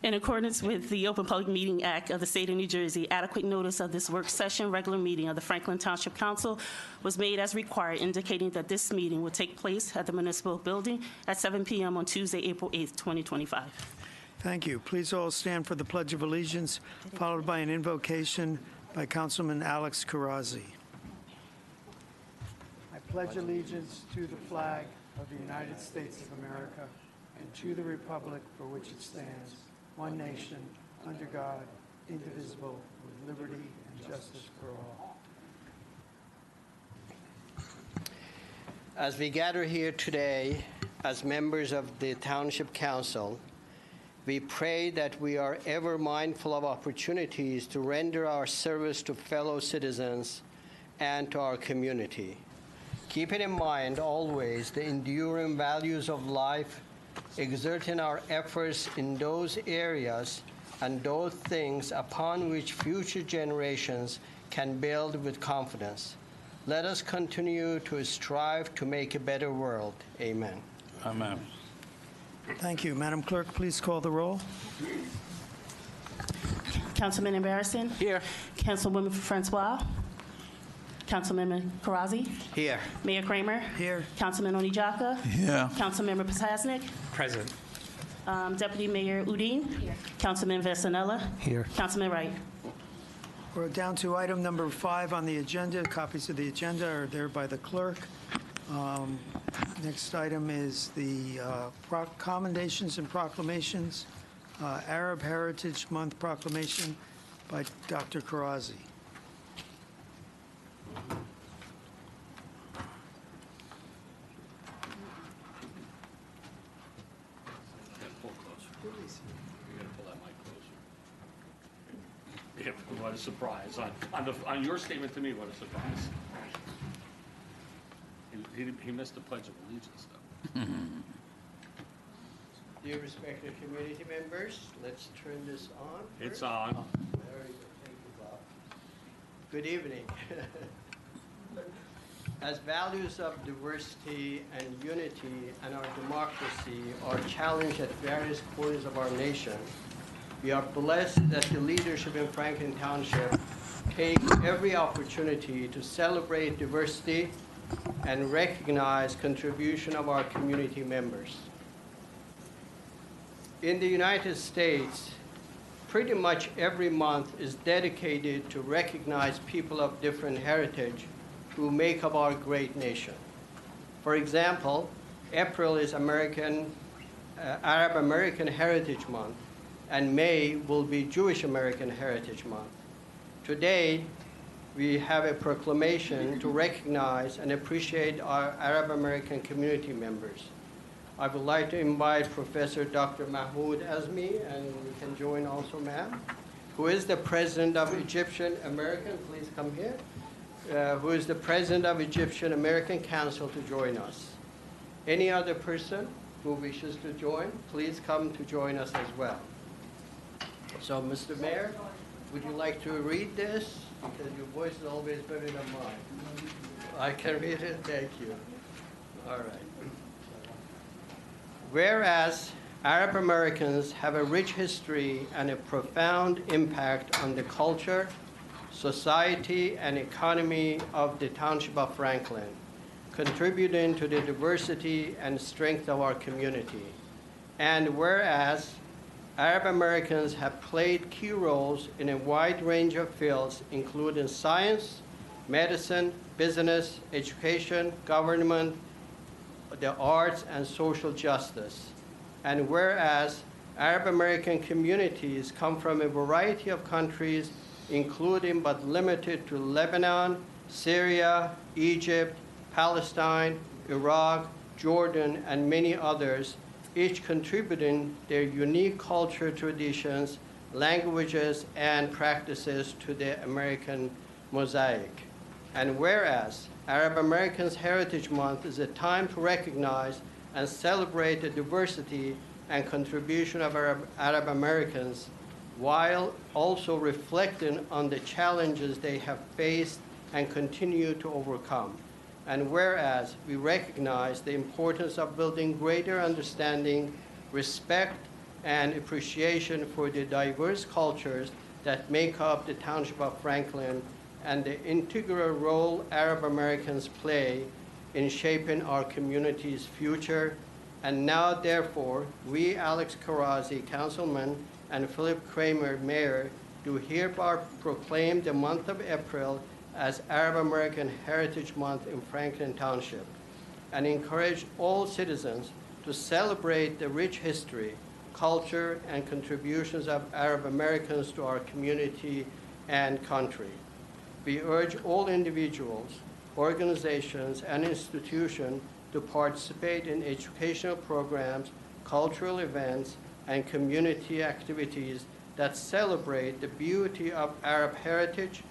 In accordance with the Open Public Meeting Act of the State of New Jersey, adequate notice of this work session regular meeting of the Franklin Township Council was made as required, indicating that this meeting will take place at the Municipal Building at 7 p.m. on Tuesday, April 8th, 2025. Thank you. Please all stand for the Pledge of Allegiance, followed by an invocation by Councilman Alex Karazi. I pledge allegiance to the flag of the United States of America and to the republic for which it stands, one nation, under God, indivisible, with liberty and justice for all. As we gather here today as members of the Township Council, we pray that we are ever mindful of opportunities to render our service to fellow citizens and to our community. Keeping in mind always the enduring values of life, exerting our efforts in those areas and those things upon which future generations can build with confidence. Let us continue to strive to make a better world. Amen. Amen. Thank you. Madam Clerk, please call the roll. Councilman Embarrasson? Here. Councilwoman Francois? Councilmember Karazi? Here. Mayor Kramer? Here. Councilman Onijaka? Here. Councilmember Pasasnik? Present. Deputy Mayor Udine? Here. Councilman Vasanella? Here. Councilman Wright? We're down to item number 5 on the agenda. Copies of the agenda are there by the clerk. Next item is the commendations and proclamations. Arab Heritage Month proclamation by Dr. Karazi. What a surprise. On your statement to me, what a surprise. He missed the Pledge of Allegiance, though. Dear respected community members, let's turn this on. It's on. Very good. Thank you, Bob. Good evening. As values of diversity and unity and our democracy are challenged at various corners of our nation, we are blessed that the leadership in Franklin Township take every opportunity to celebrate diversity and recognize contribution of our community members. In the United States, pretty much every month is dedicated to recognize people of different heritage who make up our great nation. For example, April is Arab American Heritage Month, and May will be Jewish American Heritage Month. Today, we have a proclamation to recognize and appreciate our Arab American community members. I would like to invite Professor Dr. Mahmoud Azmi, and you can join also, ma'am, who is the president of Egyptian American, please come here, who is the president of Egyptian American Council to join us. Any other person who wishes to join, please come to join us as well. So, Mr. Mayor, would you like to read this? Because your voice is always better than mine. I can read it, thank you. All right. Whereas Arab Americans have a rich history and a profound impact on the culture, society, and economy of the Township of Franklin, contributing to the diversity and strength of our community. And whereas Arab Americans have played key roles in a wide range of fields, including science, medicine, business, education, government, the arts, and social justice. And whereas Arab American communities come from a variety of countries, including but limited to Lebanon, Syria, Egypt, Palestine, Iraq, Jordan, and many others, each contributing their unique culture, traditions, languages, and practices to the American mosaic. And whereas Arab Americans Heritage Month is a time to recognize and celebrate the diversity and contribution of Arab Americans, while also reflecting on the challenges they have faced and continue to overcome. And whereas we recognize the importance of building greater understanding, respect, and appreciation for the diverse cultures that make up the Township of Franklin and the integral role Arab Americans play in shaping our community's future. And now, therefore, we, Alex Karazi, Councilman, and Philip Kramer, Mayor, do hereby proclaim the month of April as Arab American Heritage Month in Franklin Township, and encourage all citizens to celebrate the rich history, culture, and contributions of Arab Americans to our community and country. We urge all individuals, organizations, and institutions to participate in educational programs, cultural events, and community activities that celebrate the beauty of Arab heritage,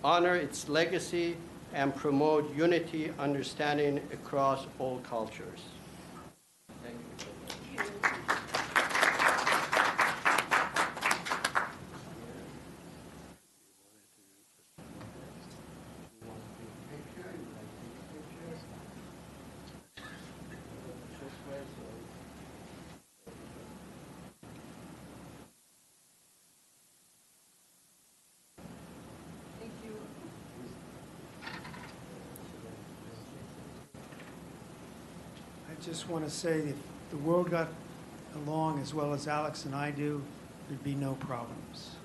honor its legacy, and promote unity, understanding across all cultures. Thank you. I just want to say if the world got along as well as Alex and I do, there'd be no problems.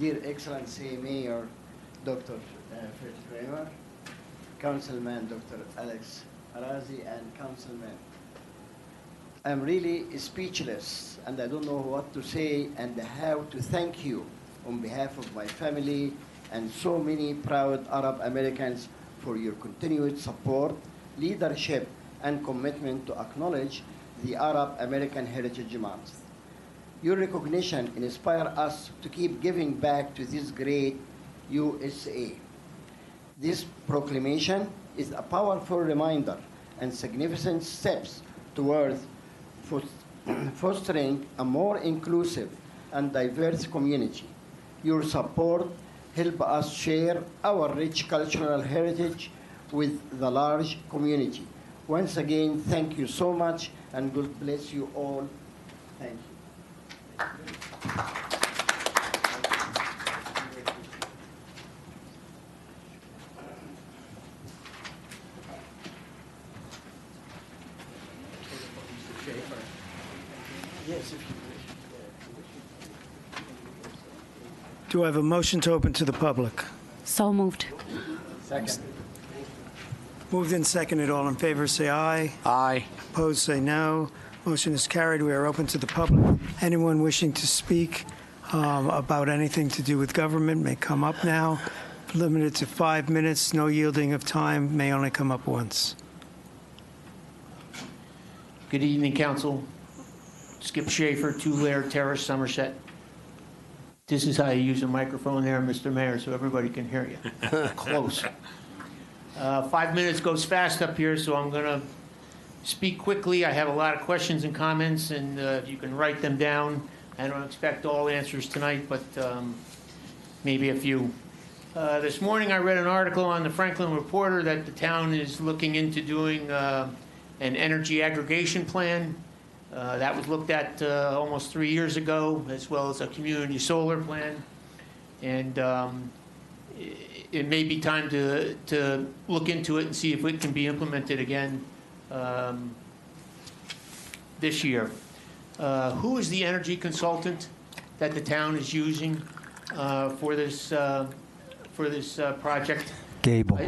Dear Excellency Mayor Dr. Fred Kramer, Councilman Dr. Alex Arazi, and Councilman, I'm really speechless, and I don't know what to say and how to thank you on behalf of my family and so many proud Arab Americans for your continued support, leadership, and commitment to acknowledge the Arab American Heritage Month. Your recognition inspires us to keep giving back to this great USA. This proclamation is a powerful reminder and significant steps towards fostering a more inclusive and diverse community. Your support helps us share our rich cultural heritage with the large community. Once again, thank you so much, and God bless you all. Thank you. Yes, if you wish. Do I have a motion to open to the public? So moved. Second. Moved and seconded. All in favor, say aye. Aye. Opposed, say no. Motion is carried. We are open to the public. Anyone wishing to speak about anything to do with government may come up now. Limited to 5 minutes. No yielding of time. May only come up once. Good evening, Council. Skip Schaefer, 2 Laird Terrace, Somerset. This is how you use a microphone there, Mr. Mayor, so everybody can hear you. Close. 5 minutes goes fast up here, so I'm going to speak quickly. I have a lot of questions and comments, and you can write them down. I don't expect all answers tonight, but maybe a few. This morning I read an article on the Franklin Reporter that the town is looking into doing an energy aggregation plan. That was looked at almost 3 years ago, as well as a community solar plan. And it may be time to look into it and see if it can be implemented again this year. Who is the energy consultant that the town is using for this project? Gable.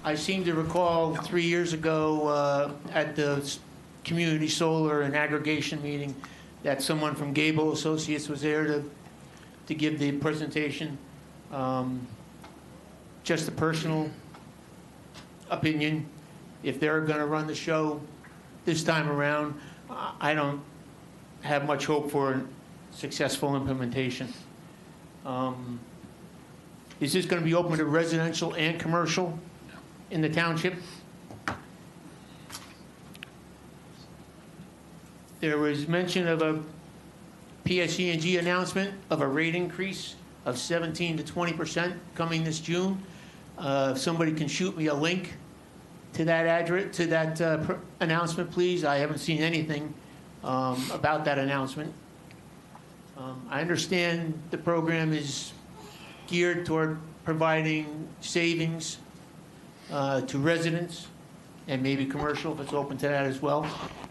I seem to recall 3 years ago at the community solar and aggregation meeting that someone from Gable Associates was there to give the presentation. Just a personal opinion. If they're going to run the show this time around, I don't have much hope for successful implementation. Is this going to be open to residential and commercial in the township? There was mention of a PSE&G announcement of a rate increase of 17 to 20% coming this June. If somebody can shoot me a link to that address, to that announcement, please. I haven't seen anything about that announcement. I understand the program is geared toward providing savings to residents and maybe commercial if it's open to that as well.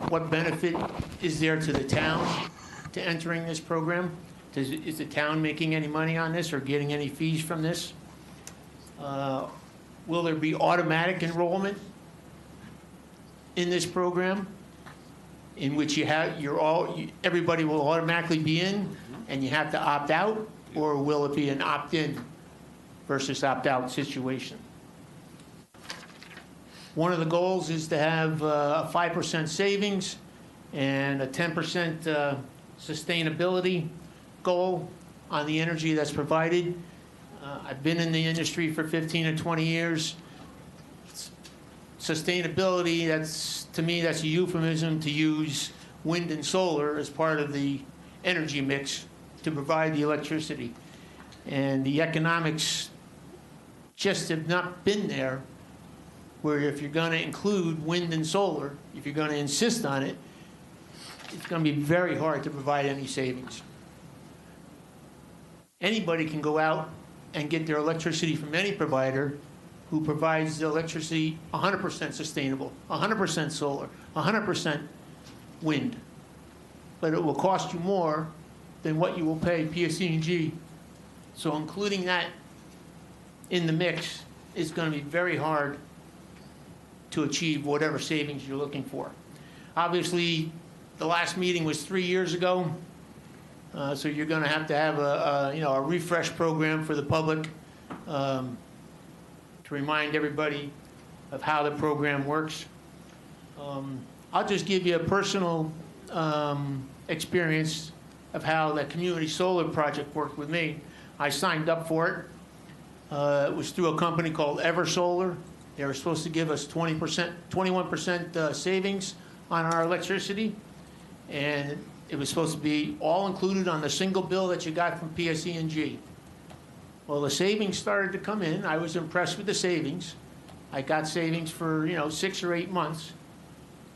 What benefit is there to the town to entering this program? Is the town making any money on this or getting any fees from this? Will there be automatic enrollment in this program in which everybody will automatically be in and you have to opt out? Or will it be an opt-in versus opt-out situation? One of the goals is to have a 5% savings and a 10% sustainability goal on the energy that's provided. I've been in the industry for 15 or 20 years. Sustainability, to me, that's a euphemism to use wind and solar as part of the energy mix to provide the electricity. And the economics just have not been there, where if you're going to include wind and solar, if you're going to insist on it, it's going to be very hard to provide any savings. Anybody can go out and get their electricity from any provider who provides the electricity 100% sustainable, 100% solar, 100% wind. But it will cost you more than what you will pay PSE&G. So including that in the mix is going to be very hard to achieve whatever savings you're looking for. Obviously, the last meeting was 3 years ago, so you're going to have a refresh program for the public to remind everybody of how the program works. I'll just give you a personal experience of how the community solar project worked with me. I signed up for it. It was through a company called Eversolar. They were supposed to give us 21% savings on our electricity, and it was supposed to be all included on the single bill that you got from PSE&G. Well, the savings started to come in. I was impressed with the savings. I got savings for 6 or 8 months,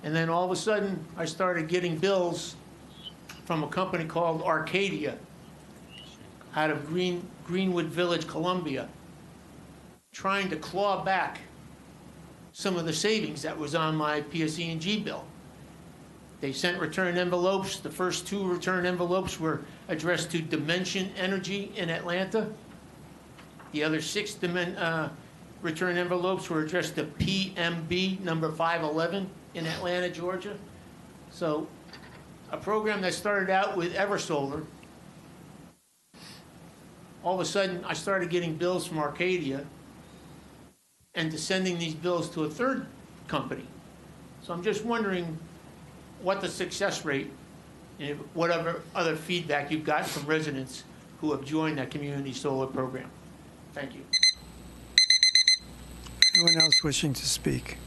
and then all of a sudden I started getting bills from a company called Arcadia out of Greenwood Village, Columbia, trying to claw back some of the savings that was on my PSE&G bill. They sent return envelopes. The first 2 return envelopes were addressed to Dimension Energy in Atlanta. The other 6 return envelopes were addressed to PMB number 511 in Atlanta, Georgia. So a program that started out with Eversolar, all of a sudden I started getting bills from Arcadia and to sending these bills to a third company. So I'm just wondering what the success rate and whatever other feedback you've got from residents who have joined that community solar program. Thank you. Anyone else wishing to speak?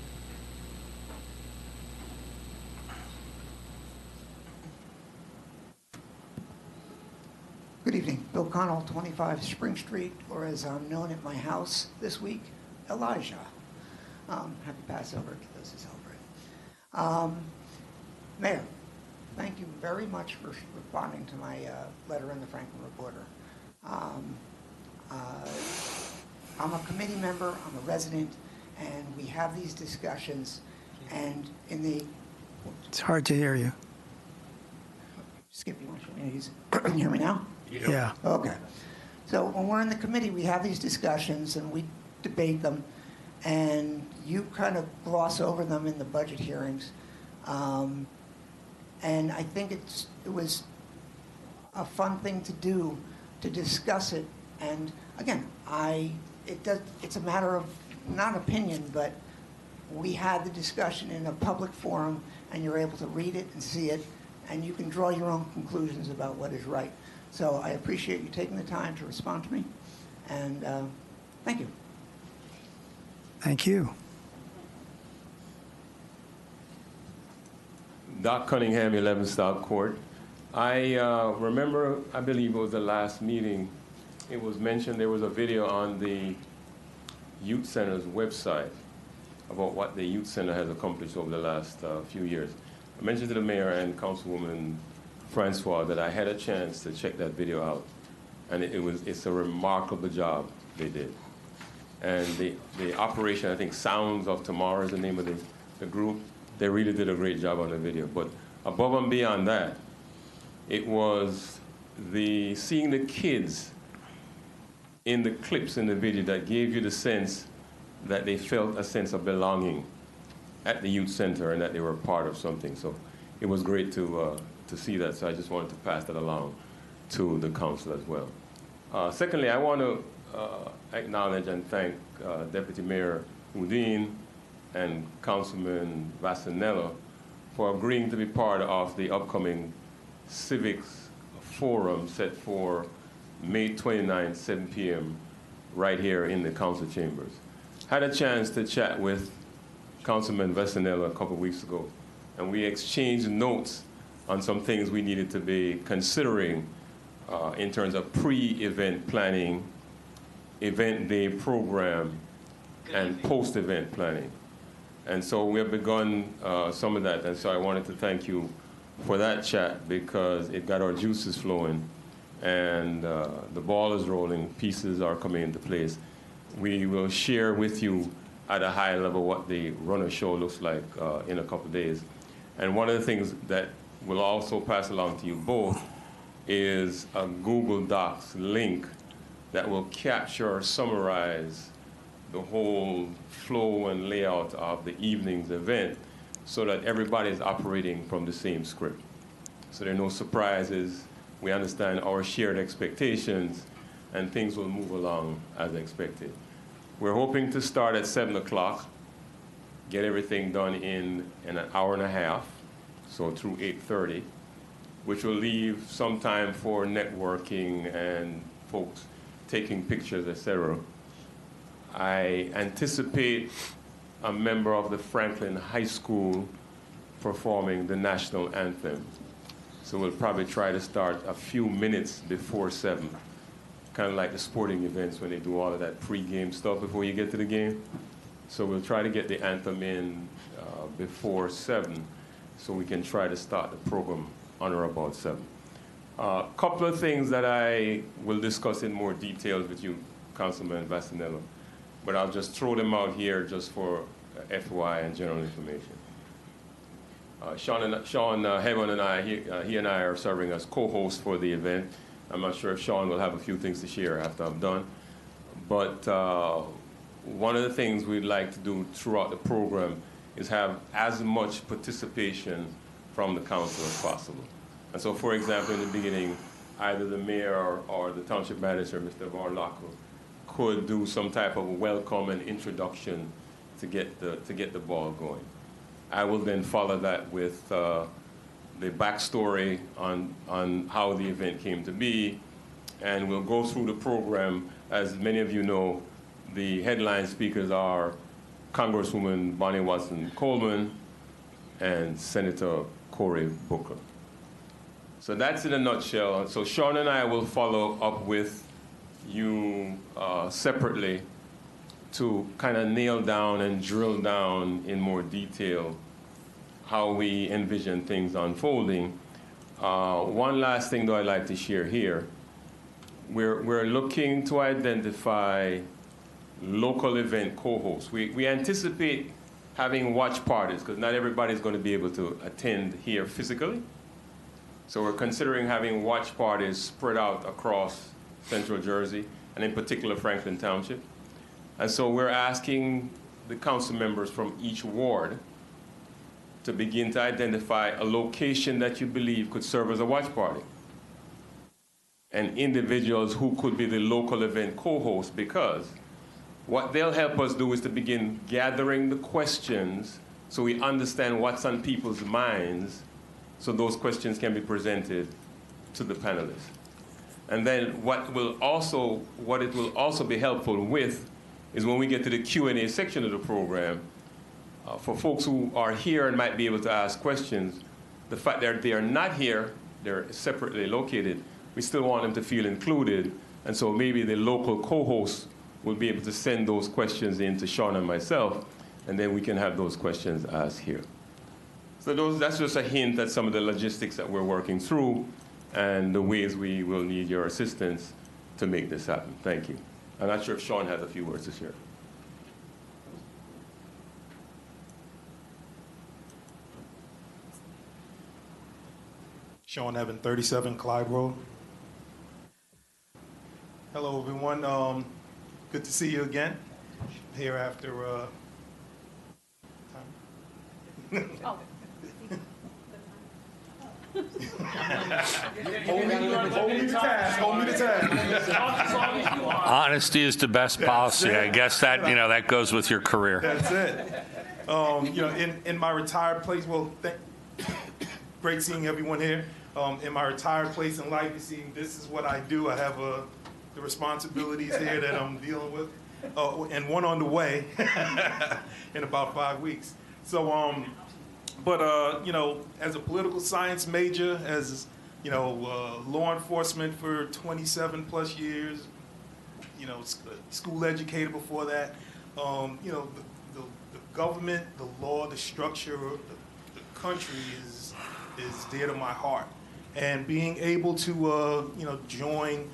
Good evening. Bill Connell, 25 Spring Street, or as I'm known at my house this week, Elijah. Happy Passover to those who celebrate. Mayor, thank you very much for responding to my letter in the Franklin Reporter. I'm a committee member, I'm a resident, and we have these discussions, and in the... It's hard to hear you. Skip, you want to show me these? Can you hear me now? Yeah. Okay. So when we're in the committee, we have these discussions and we debate them, and you kind of gloss over them in the budget hearings. And I think it was a fun thing to do, to discuss it. And again, it's a matter of not opinion, but we had the discussion in a public forum, and you're able to read it and see it, and you can draw your own conclusions about what is right. So I appreciate you taking the time to respond to me, and thank you. Thank you. Doc Cunningham, 11 Stock Court. I remember, I believe it was the last meeting, it was mentioned there was a video on the Youth Center's website about what the Youth Center has accomplished over the last few years. I mentioned to the mayor and Councilwoman Francois that I had a chance to check that video out, and it's a remarkable job they did. And the operation, I think Sounds of Tomorrow is the name of the group. They really did a great job on the video. But above and beyond that, it was seeing the kids in the clips in the video that gave you the sense that they felt a sense of belonging at the youth center and that they were part of something. So it was great to see that. So I just wanted to pass that along to the council as well. Secondly, I want to acknowledge and thank Deputy Mayor Houdin and Councilman Vassanello for agreeing to be part of the upcoming Civics Forum set for May 29th, 7 p.m. right here in the council chambers. Had a chance to chat with Councilman Vassanello a couple weeks ago, and we exchanged notes on some things we needed to be considering in terms of pre-event planning, event day program, and post-event planning. And so we have begun some of that, and so I wanted to thank you for that chat because it got our juices flowing, and the ball is rolling, pieces are coming into place. We will share with you at a high level what the runner show looks like in a couple of days. And one of the things that we'll also pass along to you both is a Google Docs link that will capture or summarize the whole flow and layout of the evening's event so that everybody is operating from the same script. So there are no surprises. We understand our shared expectations, and things will move along as expected. We're hoping to start at 7 o'clock, get everything done in an hour and a half, so through 8:30, which will leave some time for networking and folks taking pictures, etc. I anticipate a member of the Franklin High School performing the national anthem. So we'll probably try to start a few minutes before 7, kind of like the sporting events when they do all of that pre-game stuff before you get to the game. So we'll try to get the anthem in before 7 so we can try to start the program on or about 7. A couple of things that I will discuss in more details with you, Councilman Vassanello, but I'll just throw them out here just for FY and general information. Sean Heaven and I, he and I are serving as co-hosts for the event. I'm not sure if Sean will have a few things to share after I'm done. But one of the things we'd like to do throughout the program is have as much participation from the council as possible. And so, for example, in the beginning, either the mayor or the township manager, Mr. Varlacco, could do some type of welcome and introduction to get the ball going. I will then follow that with the backstory on how the event came to be, and we'll go through the program. As many of you know, the headline speakers are Congresswoman Bonnie Watson-Coleman and Senator Cory Booker. So that's in a nutshell. So Sean and I will follow up with you separately to kind of nail down and drill down in more detail how we envision things unfolding. One last thing, though, I'd like to share here. We're looking to identify local event co-hosts. We anticipate having watch parties because not everybody's going to be able to attend here physically. So we're considering having watch parties spread out across Central Jersey, and in particular Franklin Township. And so we're asking the council members from each ward to begin to identify a location that you believe could serve as a watch party, and individuals who could be the local event co-host, because what they'll help us do is to begin gathering the questions so we understand what's on people's minds, so those questions can be presented to the panelists. And then what it will also be helpful with is when we get to the Q&A section of the program, for folks who are here and might be able to ask questions, the fact that they are not here they're separately located, we still want them to feel included. And so maybe the local co-host will be able to send those questions in to Sean and myself, and then we can have those questions asked here. So that's just a hint at some of the logistics that we're working through and the ways we will need your assistance to make this happen. Thank you. I'm not sure if Sean has a few words to share. Sean Evan, 37 Clyde Road. Hello, everyone. Good to see you again. Here after. Hold me to task. Hold me to task. Honesty is the best policy. I guess that, that goes with your career. That's it. In my retired place, great seeing everyone here. In my retired place in life, you see, this is what I do. I have the responsibilities here that I'm dealing with, and one on the way in about 5 weeks. So, as a political science major, as law enforcement for 27 plus years, school educator before that, the government, the law, the structure of the country is dear to my heart. And being able to, join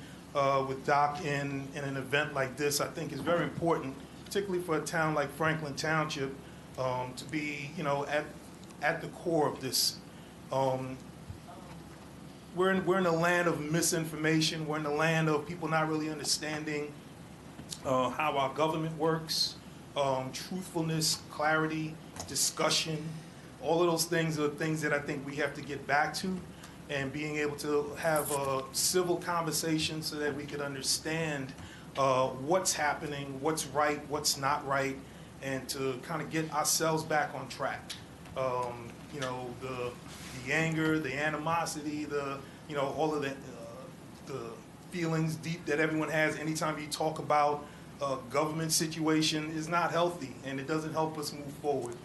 with Doc in an event like this, I think is very important, particularly for a town like Franklin Township, to be, at the core of this. We're in a land of misinformation. We're in a land of people not really understanding how our government works, truthfulness, clarity, discussion. All of those things are things that I think we have to get back to, and being able to have a civil conversation so that we could understand what's happening, what's right, what's not right, and to kind of get ourselves back on track. The anger, the animosity, all of the feelings deep that everyone has anytime you talk about a government situation is not healthy, and it doesn't help us move forward.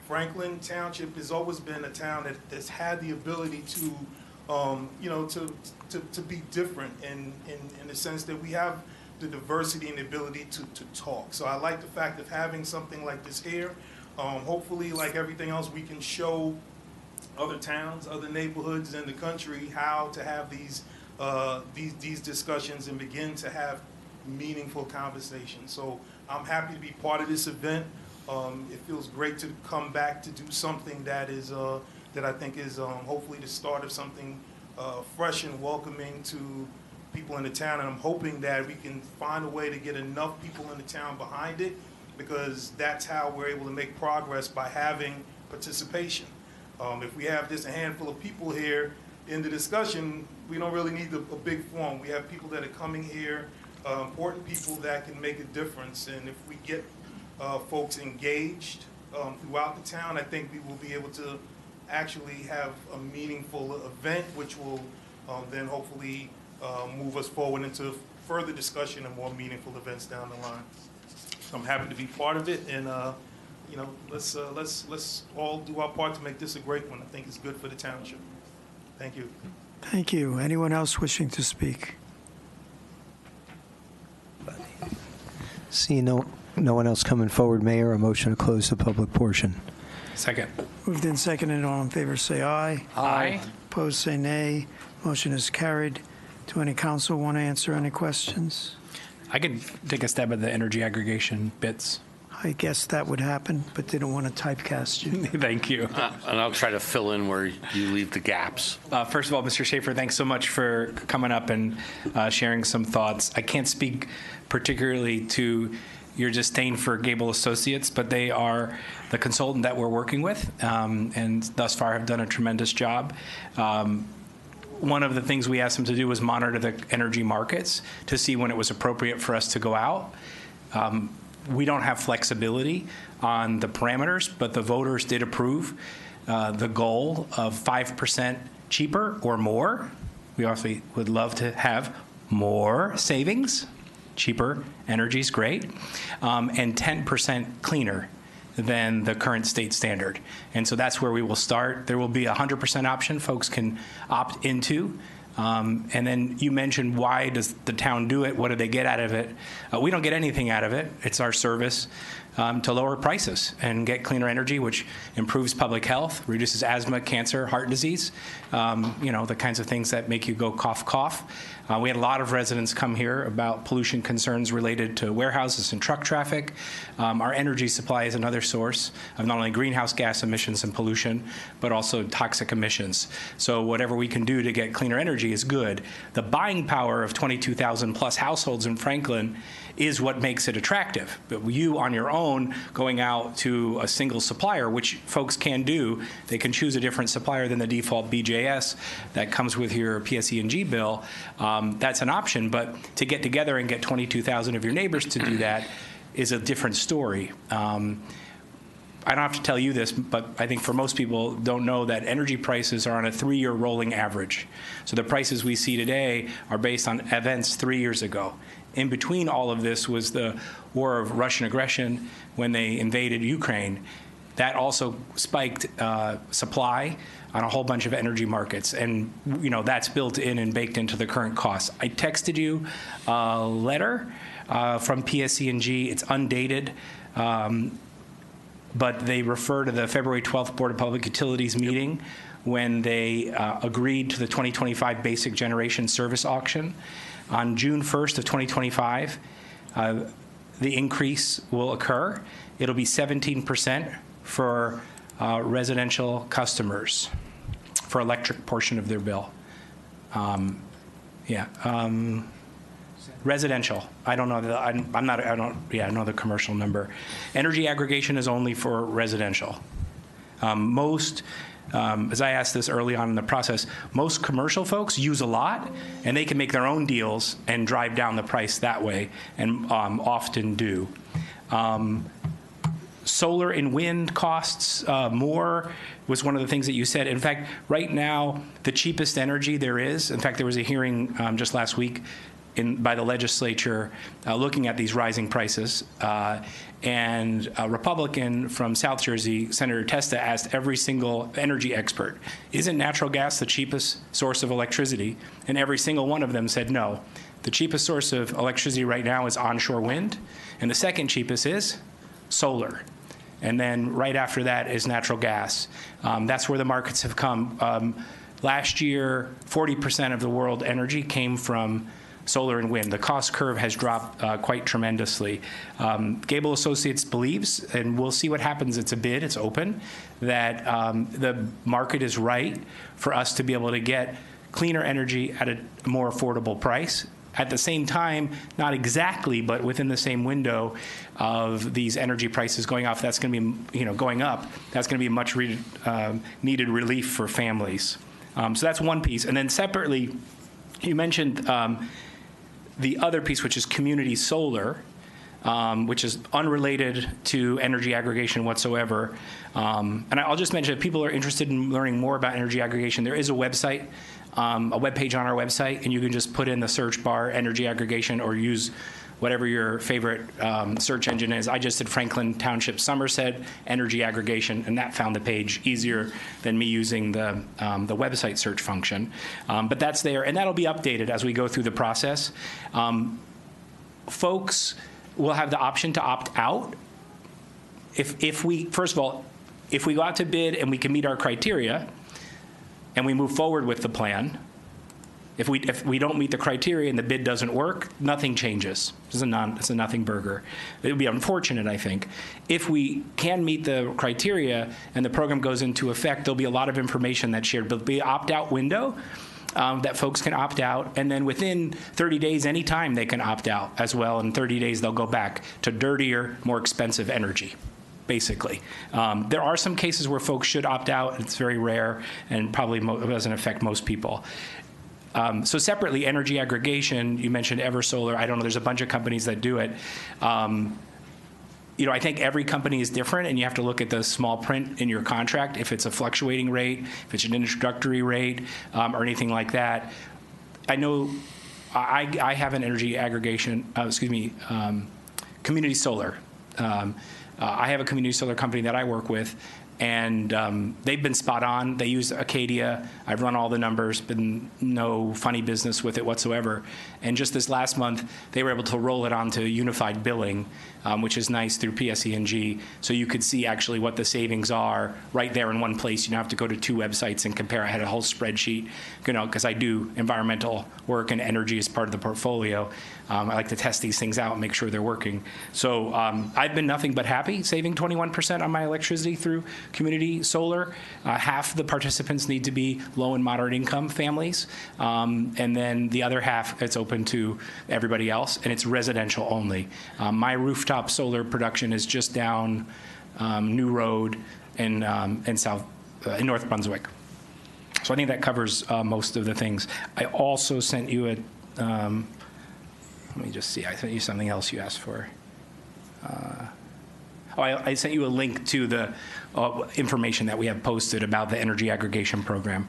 Franklin Township has always been a town that's had the ability to be different in the sense that we have the diversity and the ability to talk. So I like the fact of having something like this here. Hopefully, like everything else, we can show other towns, other neighborhoods in the country how to have these discussions and begin to have meaningful conversations. So I'm happy to be part of this event. It feels great to come back to do something that is that I think is hopefully the start of something fresh and welcoming to people in the town. And I'm hoping that we can find a way to get enough people in the town behind it, because that's how we're able to make progress, by having participation. If we have just a handful of people here in the discussion, we don't really need a big forum. We have people that are coming here, important people that can make a difference. And if we get folks engaged throughout the town, I think we will be able to actually have a meaningful event, which will then hopefully move us forward into further discussion and more meaningful events down the line. So I'm happy to be part of it, and let's all do our part to make this a great one. I think it's good for the township. Thank you. Thank you. Anyone else wishing to speak? See no one else coming forward, Mayor, a motion to close the public portion. Second. Moved and seconded. All in favor say aye. Aye. Opposed say nay. Motion is carried. Do any council want to answer any questions? I could take a stab at the energy aggregation bits. I guess that would happen, but didn't want to typecast you. Thank you. And I'll try to fill in where you leave the gaps. First of all, Mr. Schaefer, thanks so much for coming up and sharing some thoughts. I can't speak particularly to your disdain for Gable Associates, but they are the consultant that we're working with, and thus far have done a tremendous job. One of the things we asked them to do was monitor the energy markets to see when it was appropriate for us to go out. We don't have flexibility on the parameters, but the voters did approve the goal of 5% cheaper or more. We also would love to have more savings. Cheaper energy is great, and 10% cleaner. than the current state standard. And so that's where we will start. There will be a 100% option folks can opt into. And then you mentioned, why does the town do it? What do they get out of it? We don't get anything out of it. It's our service to lower prices and get cleaner energy, which improves public health, reduces asthma, cancer, heart disease, the kinds of things that make you go cough, cough. We had a lot of residents come here about pollution concerns related to warehouses and truck traffic. Our energy supply is another source of not only greenhouse gas emissions and pollution, but also toxic emissions. So whatever we can do to get cleaner energy is good. The buying power of 22,000 plus households in Franklin is what makes it attractive. But you on your own going out to a single supplier, which folks can do, they can choose a different supplier than the default BJS that comes with your PSE&G bill. That's an option, but to get together and get 22,000 of your neighbors to do that is a different story. I don't have to tell you this, but I think for most people don't know that energy prices are on a 3-year rolling average. So the prices we see today are based on events 3 years ago. In between all of this was the war of Russian aggression when they invaded Ukraine. That also spiked supply on a whole bunch of energy markets. And that's built in and baked into the current costs. I texted you a letter from PSE&G. It's undated. But they refer to the February 12th Board of Public Utilities meeting when they agreed to the 2025 basic generation service auction. On June 1st of 2025, the increase will occur. It'll be 17% for residential customers for electric portion of their bill. Residential. I don't know. I know the commercial number. Energy aggregation is only for residential. As I asked this early on in the process, most commercial folks use a lot, and they can make their own deals and drive down the price that way, and often do. Solar and wind costs more was one of the things that you said. In fact, right now, the cheapest energy there is, in fact, there was a hearing just last week by the legislature looking at these rising prices. And a Republican from South Jersey, Senator Testa, asked every single energy expert, isn't natural gas the cheapest source of electricity? And every single one of them said no. The cheapest source of electricity right now is onshore wind, and the second cheapest is solar. And then right after that is natural gas. That's where the markets have come. Last year, 40% of the world energy came from solar and wind. The cost curve has dropped quite tremendously. Gable Associates believes, and we'll see what happens, it's a bid, it's open, that the market is right for us to be able to get cleaner energy at a more affordable price. At the same time, not exactly, but within the same window of these energy prices going off, that's going to be, going up. That's going to be much needed relief for families. So that's one piece. And then separately, you mentioned the other piece, which is community solar, which is unrelated to energy aggregation whatsoever. And I'll just mention, if people are interested in learning more about energy aggregation, there is a website, a web page on our website, and you can just put in the search bar energy aggregation or use whatever your favorite search engine is. I just did Franklin Township, Somerset, energy aggregation, and that found the page easier than me using the website search function. But that's there, and that'll be updated as we go through the process. Folks will have the option to opt out. First of all, if we go out to bid and we can meet our criteria, and we move forward with the plan, if we don't meet the criteria and the bid doesn't work, nothing changes. It's a nothing burger. It would be unfortunate, I think. If we can meet the criteria and the program goes into effect, there'll be a lot of information that's shared. There'll be an opt-out window that folks can opt out, and then within 30 days, anytime they can opt out as well. In 30 days, they'll go back to dirtier, more expensive energy, basically. There are some cases where folks should opt out. It's very rare and probably doesn't affect most people. So separately, energy aggregation, you mentioned Eversolar. I don't know, there's a bunch of companies that do it. I think every company is different, and you have to look at the small print in your contract, if it's a fluctuating rate, if it's an introductory rate, or anything like that. I know I have an energy aggregation, community solar I have a community solar company that I work with, and they've been spot on. They use Acadia. I've run all the numbers, been no funny business with it whatsoever. And just this last month, they were able to roll it onto unified billing, which is nice through PSE&G. So you could see actually what the savings are right there in one place. You don't have to go to two websites and compare. I had a whole spreadsheet, because I do environmental work and energy as part of the portfolio. I like to test these things out and make sure they're working. So I've been nothing but happy saving 21% on my electricity through community solar. Half the participants need to be low and moderate income families. And then the other half, it's open to everybody else, and it's residential only. My rooftop solar production is just down New Road in North Brunswick. So I think that covers most of the things. I also sent you a, let me just see, I sent you something else you asked for. I sent you a link to the information that we have posted about the energy aggregation program.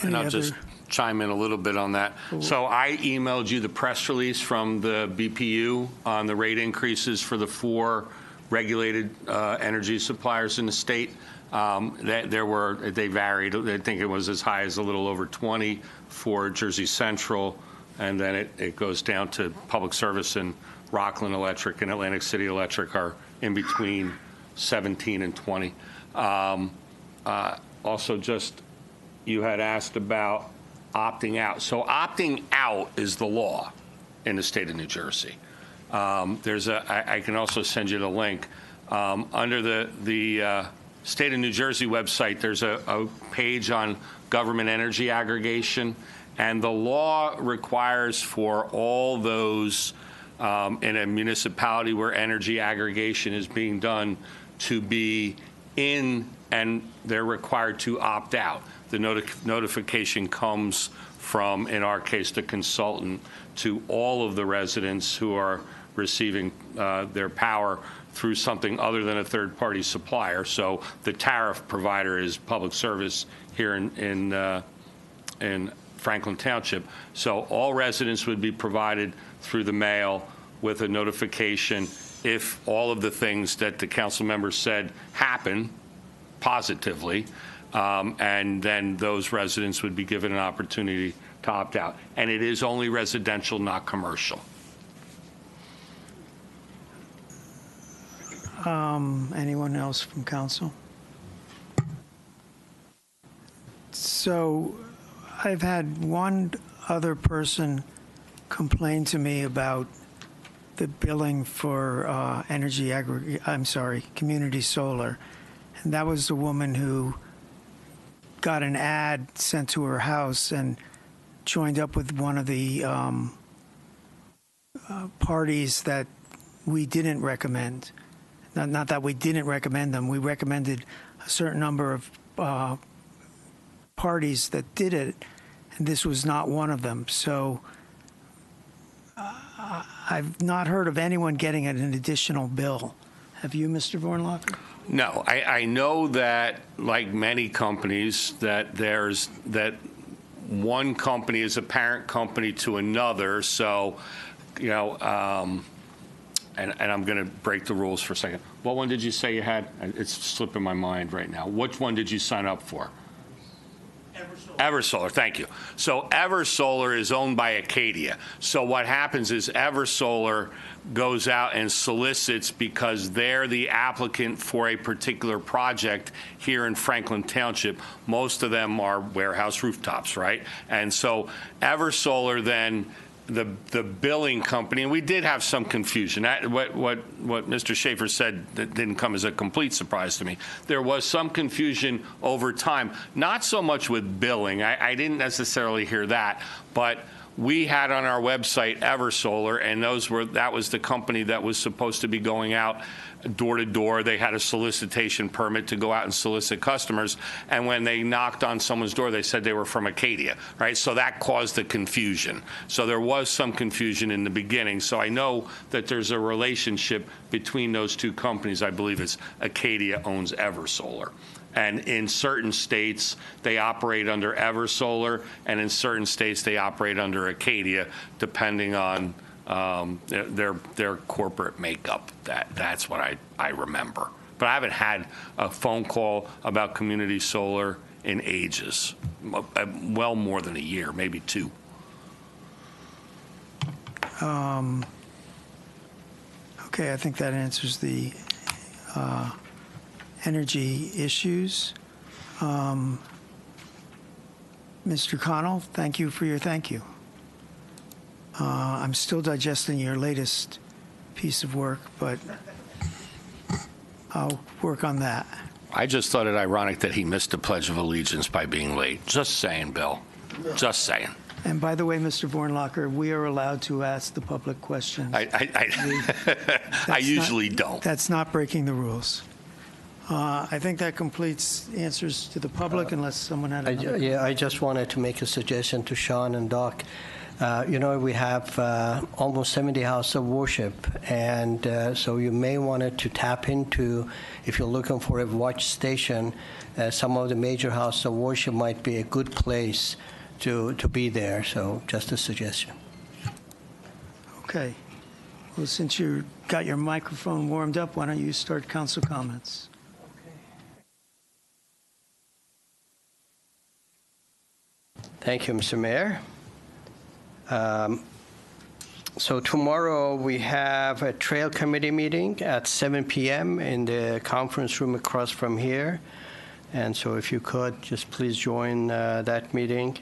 And I'll just chime in a little bit on that. So I emailed you the press release from the BPU on the rate increases for the 4 regulated energy suppliers in the state. They varied. I think it was as high as a little over 20 for Jersey Central, and then it goes down to Public Service, and Rockland Electric and Atlantic City Electric are in between 17 and 20. Also, just you had asked about opting out. So opting out is the law in the state of New Jersey. I can also send you the link. Under the State of New Jersey website, there's a page on government energy aggregation, and the law requires for all those in a municipality where energy aggregation is being done to be in, and they're required to opt out. The notification comes from, in our case, the consultant to all of the residents who are receiving their power through something other than a third-party supplier. So the tariff provider is Public Service here in Franklin Township. So all residents would be provided through the mail with a notification if all of the things that the council members said happen positively, and then those residents would be given an opportunity to opt out. And it is only residential, not commercial. Anyone else from council? So I've had one other person complain to me about the billing for community solar. And that was the woman who got an ad sent to her house and joined up with one of the parties that we didn't recommend. Not that we didn't recommend them. We recommended a certain number of parties that did it, and this was not one of them. So I've not heard of anyone getting an additional bill. Have you, Mr. Vornlocker? No, I know that, like many companies, that one company is a parent company to another. So, and I'm going to break the rules for a second. What one did you say you had? It's slipping my mind right now. Which one did you sign up for? Eversolar, thank you. So Eversolar is owned by Acadia. So what happens is Eversolar goes out and solicits, because they're the applicant for a particular project here in Franklin Township. Most of them are warehouse rooftops, right? And so Eversolar then, the billing company, and we did have some confusion. What Mr. Schaefer said that didn't come as a complete surprise to me. There was some confusion over time, not so much with billing. I didn't necessarily hear that, but we had on our website Eversolar, and that was the company that was supposed to be going out door to door. They had a solicitation permit to go out and solicit customers, and when they knocked on someone's door, they said they were from Acadia, right? So that caused the confusion. So there was some confusion in the beginning. So I know that there's a relationship between those two companies. I believe it's Acadia owns Eversolar. And in certain states, they operate under Eversolar, and in certain states, they operate under Acadia, depending on their corporate makeup. That's what I remember. But I haven't had a phone call about community solar in ages, well more than a year, maybe 2. Okay, I think that answers the energy issues. Mr. Connell, thank you for your thank you. I'm still digesting your latest piece of work, but I'll work on that. I just thought it ironic that he missed the Pledge of Allegiance by being late. Just saying, Bill. Just saying. And by the way, Mr. Vornlacher, we are allowed to ask the public questions. I usually don't. That's not breaking the rules. I think that completes answers to the public, unless someone had another. Yeah, I just wanted to make a suggestion to Sean and Doc. We have almost 70 houses of worship, and so you may want to tap into, if you're looking for a watch station, some of the major houses of worship might be a good place to be there. So just a suggestion. Okay. Well, since you got your microphone warmed up, why don't you start council comments? Thank you, Mr. Mayor. So tomorrow we have a trail committee meeting at 7 p.m. in the conference room across from here. And so if you could, just please join that meeting.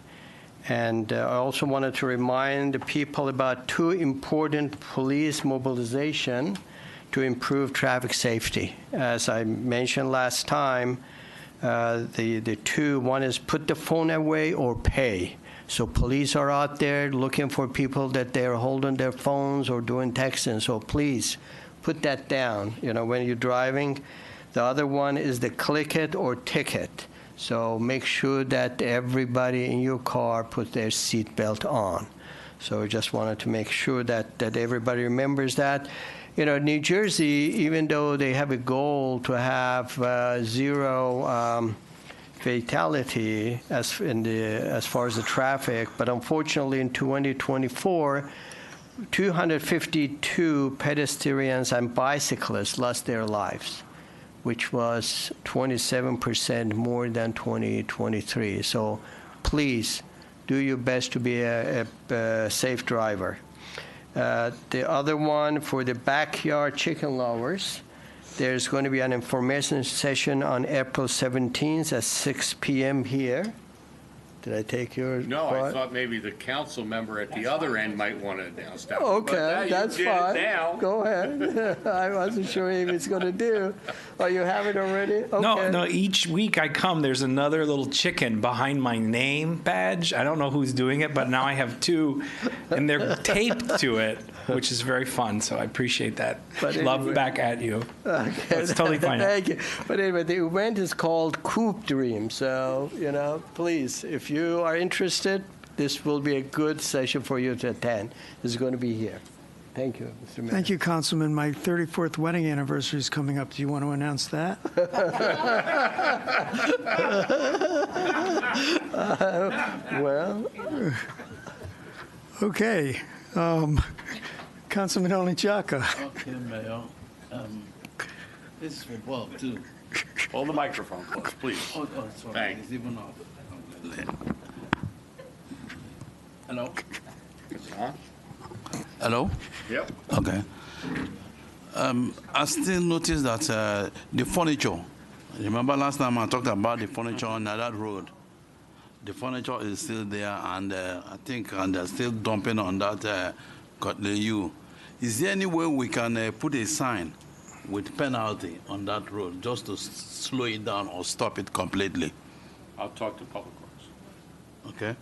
And I also wanted to remind the people about 2 important police mobilization to improve traffic safety. As I mentioned last time, the 2, one is put the phone away or pay. So police are out there looking for people that they're holding their phones or doing texting. So please put that down, when you're driving. The other one is the click it or ticket. So make sure that everybody in your car put their seatbelt on. So I just wanted to make sure that everybody remembers that. New Jersey, even though they have a goal to have 0 fatality as far as the traffic, but unfortunately in 2024, 252 pedestrians and bicyclists lost their lives, which was 27% more than 2023. So please do your best to be a safe driver. The other one, for the backyard chicken lovers, there's going to be an information session on April 17th at 6 p.m. here. Did I take your No, part? I thought maybe the council member at the other end might want to announce that. Okay, that's fine. Now. Go ahead. I wasn't sure if it's going to do. Oh, you have it already? Okay. No, each week I come, there's another little chicken behind my name badge. I don't know who's doing it, but now I have 2, and they're taped to it, which is very fun, so I appreciate that. But Love anyway. back at you. Okay. It's totally fine. Thank you. But anyway, the event is called Coop Dream. So, please, if you are interested, this will be a good session for you to attend. It's going to be here. Thank you, Mr. Mayor. Thank you, Councilman. My 34th wedding anniversary is coming up. Do you want to announce that? Well, Okay. Councilman Olechaka. Okay, Mayor. This is for Bob, too. Hold the microphone close, please. Oh, sorry. Thanks. It's even off. Hello? Is it on? Hello? Yep. Okay. I still notice that the furniture, remember last time I talked about the furniture on that road? The furniture is still there, and I think they're still dumping on that U. Is there any way we can put a sign with penalty on that road just to slow it down or stop it completely? I'll talk to Public Works. Okay?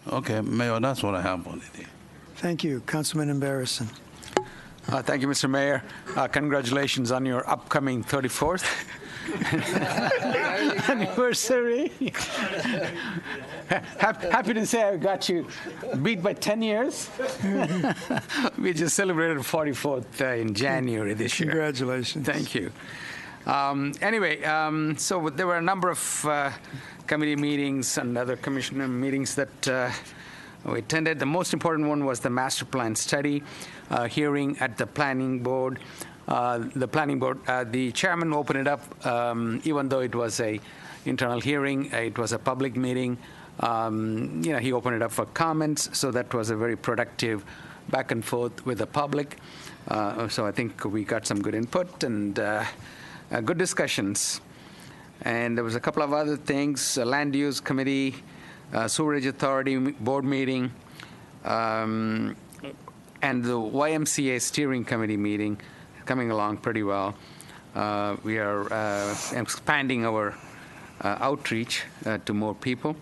Okay, Mayor, that's what I have on it. Thank you. Councilman Embarrasson. Thank you, Mr. Mayor. Congratulations on your upcoming 34th anniversary. Happy to say I got you beat by 10 years. We just celebrated 44th in January this year. Congratulations. Thank you. So there were a number of committee meetings and other commissioner meetings that we attended. The most important one was the master plan study hearing at the planning board. The chairman opened it up, even though it was a internal hearing, it was a public meeting. He opened it up for comments, so that was a very productive back and forth with the public. So I think we got some good input and good discussions. And there was a couple of other things, land use committee, sewerage authority board meeting, and the YMCA steering committee meeting coming along pretty well. We are expanding our outreach to more people.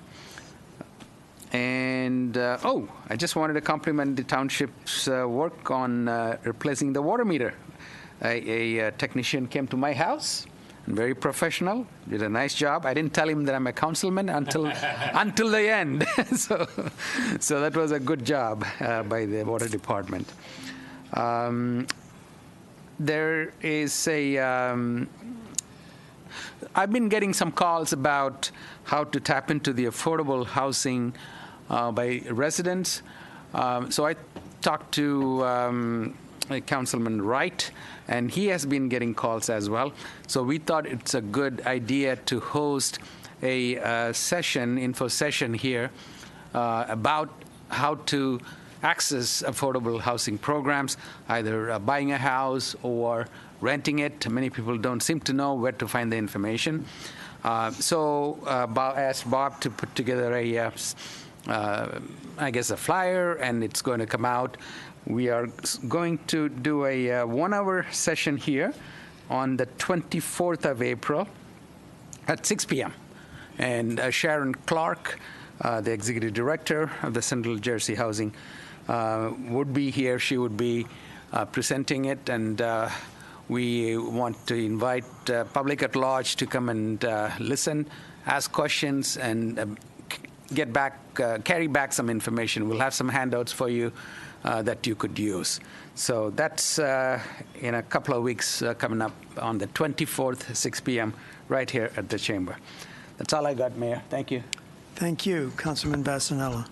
And, I just wanted to compliment the township's work on replacing the water meter. A technician came to my house, and very professional, did a nice job. I didn't tell him that I'm a councilman until the end. So that was a good job by the water department. There is I've been getting some calls about how to tap into the affordable housing by residents. So I talked to Councilman Wright, and he has been getting calls as well. So we thought it's a good idea to host a info session here about how to access affordable housing programs, either buying a house or renting it. Many people don't seem to know where to find the information. So I asked Bob to put together a flyer, and it's going to come out. We are going to do a 1-hour session here on the 24th of April at 6 p.m. And Sharon Clark, the executive director of the Central Jersey Housing, would be here. She would be presenting it, and we want to invite public at large to come and listen, ask questions, and carry back some information. We'll have some handouts for you that you could use. So that's in a couple of weeks coming up on the 24th, 6 p.m., right here at the chamber. That's all I got, Mayor. Thank you. Thank you, Councilman Basanella.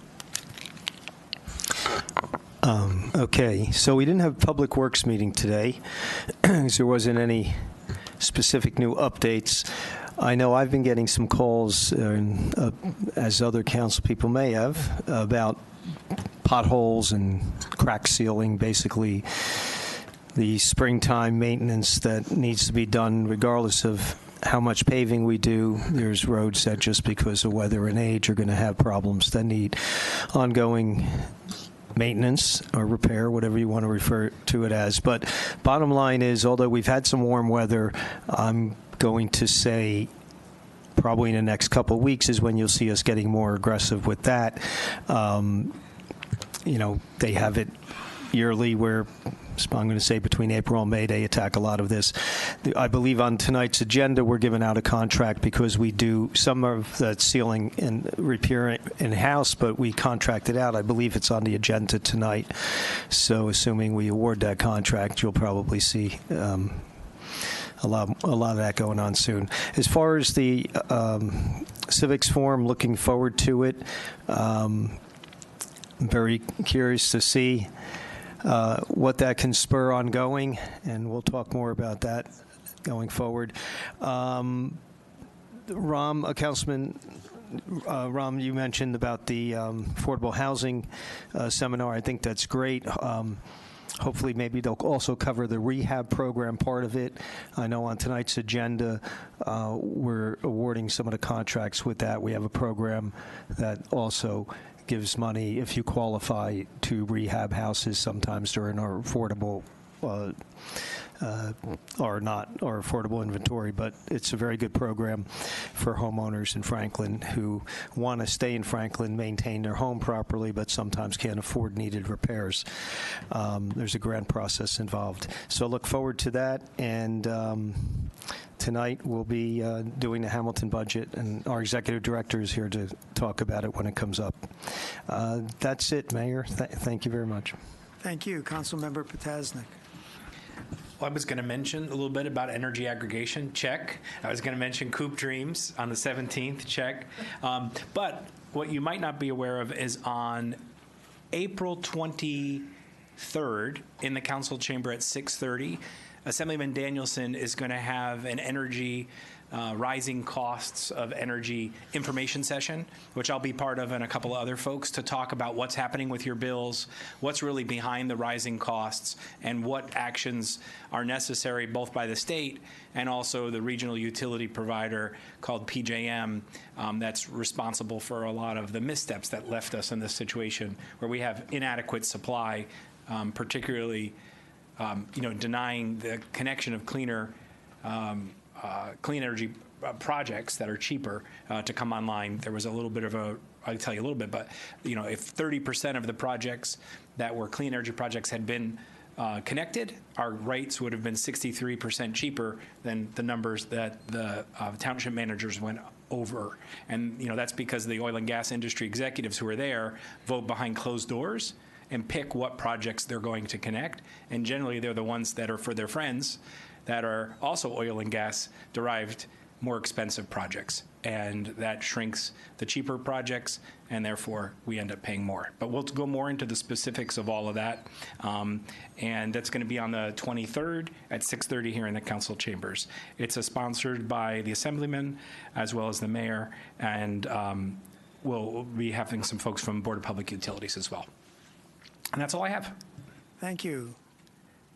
Okay, so we didn't have a Public Works meeting today, because there wasn't any specific new updates. I know I've been getting some calls, as other council people may have, about potholes and crack sealing, basically the springtime maintenance that needs to be done regardless of how much paving we do. There's roads that just because of weather and age are going to have problems that need ongoing maintenance or repair, whatever you want to refer to it as. But bottom line is, although we've had some warm weather, I'm going to say probably in the next couple of weeks is when you'll see us getting more aggressive with that. They have it yearly where I'm going to say between April and May, they attack a lot of this. I believe on tonight's agenda, we're giving out a contract because we do some of that sealing and repair in-house, but we contract it out. I believe it's on the agenda tonight. So assuming we award that contract, you'll probably see a lot of that going on soon. As far as the Civics Forum, looking forward to it. I'm very curious to see what that can spur ongoing, and we'll talk more about that going forward. Councilman Ram, you mentioned about the affordable housing seminar. I think that's great. Hopefully, maybe they'll also cover the rehab program part of it. I know on tonight's agenda, we're awarding some of the contracts with that. We have a program that also gives money if you qualify to rehab houses sometimes during our affordable or not our affordable inventory, but it's a very good program for homeowners in Franklin who want to stay in Franklin, maintain their home properly, but sometimes can't afford needed repairs. There's a grant process involved. So look forward to that. And tonight we'll be doing the Hamilton budget, and our executive director is here to talk about it when it comes up. That's it, Mayor. Thank you very much. Thank you, Councilmember Potasnik. Well, I was going to mention a little bit about energy aggregation, check. I was going to mention Coop Dreams on the 17th, check. But what you might not be aware of is on April 23rd in the council chamber at 6:30. Assemblyman Danielson is going to have an energy rising costs of energy information session, which I'll be part of, and a couple of other folks, to talk about what's happening with your bills, what's really behind the rising costs, and what actions are necessary both by the state and also the regional utility provider called PJM that's responsible for a lot of the missteps that left us in this situation where we have inadequate supply, particularly denying the connection of clean energy projects that are cheaper to come online. There was a little bit of I'll tell you a little bit, but if 30% of the projects that were clean energy projects had been connected, our rates would have been 63% cheaper than the numbers that the township managers went over. And that's because the oil and gas industry executives who are there vote behind closed doors and pick what projects they're going to connect. And generally, they're the ones that are for their friends that are also oil and gas derived, more expensive projects. And that shrinks the cheaper projects, and therefore we end up paying more. But we'll go more into the specifics of all of that. And that's going to be on the 23rd at 6:30 here in the council chambers. It's sponsored by the assemblyman as well as the mayor, and we'll be having some folks from Board of Public Utilities as well. And that's all I have. Thank you.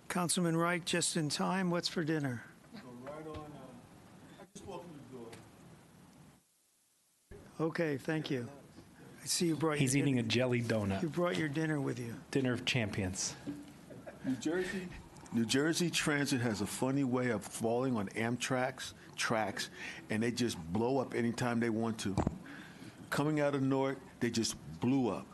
Councilman Wright, just in time. What's for dinner? Right on. I just walked in the door. Okay, thank you. I see you brought He's your eating dinner. a jelly donut. You brought your dinner with you. Dinner of champions. New Jersey Transit has a funny way of falling on Amtrak's tracks, and they just blow up anytime they want to. Coming out of Newark, they just blew up.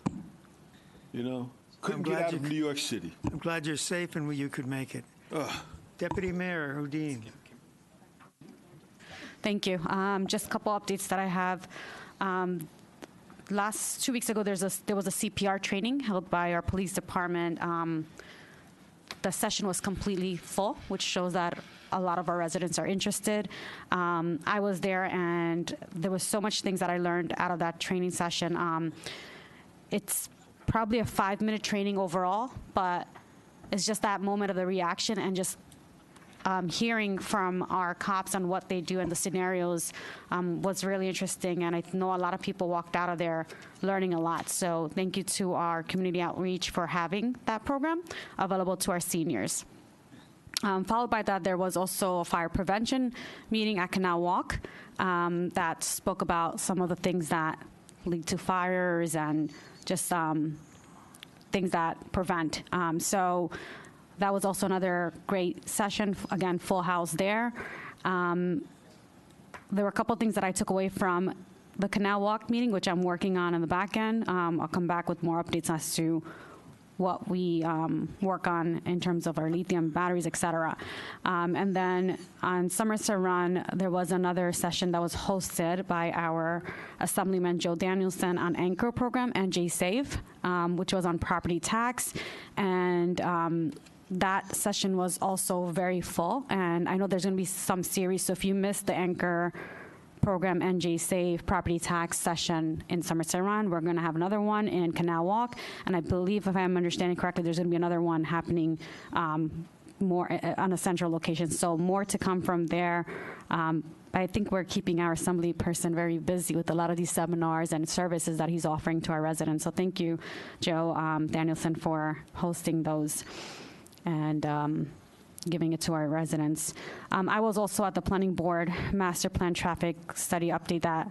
Couldn't get out of New York City. I'm glad you're safe and you could make it. Deputy Mayor Houdin. Thank you. Just a couple updates that I have. Last 2 weeks ago, there was a CPR training held by our police department. The session was completely full, which shows that a lot of our residents are interested. I was there, and there was so much things that I learned out of that training session. It's probably a 5-minute training overall, but it's just that moment of the reaction and just hearing from our cops on what they do and the scenarios was really interesting. And I know a lot of people walked out of there learning a lot. So thank you to our community outreach for having that program available to our seniors. Followed by that, there was also a fire prevention meeting at Canal Walk that spoke about some of the things that lead to fires and just things that prevent. So that was also another great session. Again, full house there. There were a couple of things that I took away from the Canal Walk meeting, which I'm working on in the back end. I'll come back with more updates as to what we work on in terms of our lithium batteries, et cetera. And then on Somerset Run, there was another session that was hosted by our Assemblyman Joe Danielson on Anchor program and J-Save, which was on property tax. And that session was also very full. And I know there's going to be some series, so if you missed the Anchor program NJ Save property tax session in Somerset Run, we're going to have another one in Canal Walk, and I believe, if I'm understanding correctly, there's going to be another one happening more on a central location. So more to come from there. I think we're keeping our assembly person very busy with a lot of these seminars and services that he's offering to our residents. So thank you, Joe Danielson, for hosting those and giving it to our residents. I was also at the Planning Board Master Plan Traffic Study update that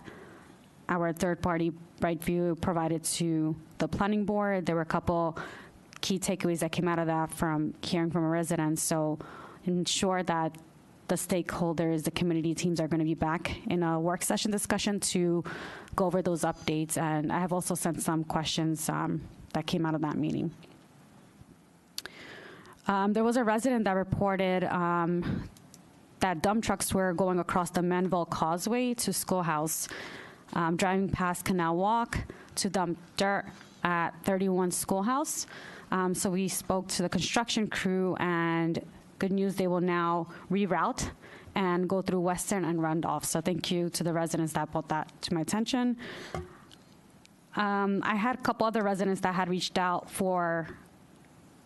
our third-party Brightview provided to the Planning Board. There were a couple key takeaways that came out of that from hearing from our residents. So ensure that the stakeholders, the community teams are going to be back in a work session discussion to go over those updates. And I have also sent some questions that came out of that meeting. There was a resident that reported that dump trucks were going across the Manville Causeway to Schoolhouse, driving past Canal Walk to dump dirt at 31 Schoolhouse. So we spoke to the construction crew, and good news, they will now reroute and go through Western and Randolph. So thank you to the residents that brought that to my attention. I had a couple other residents that had reached out for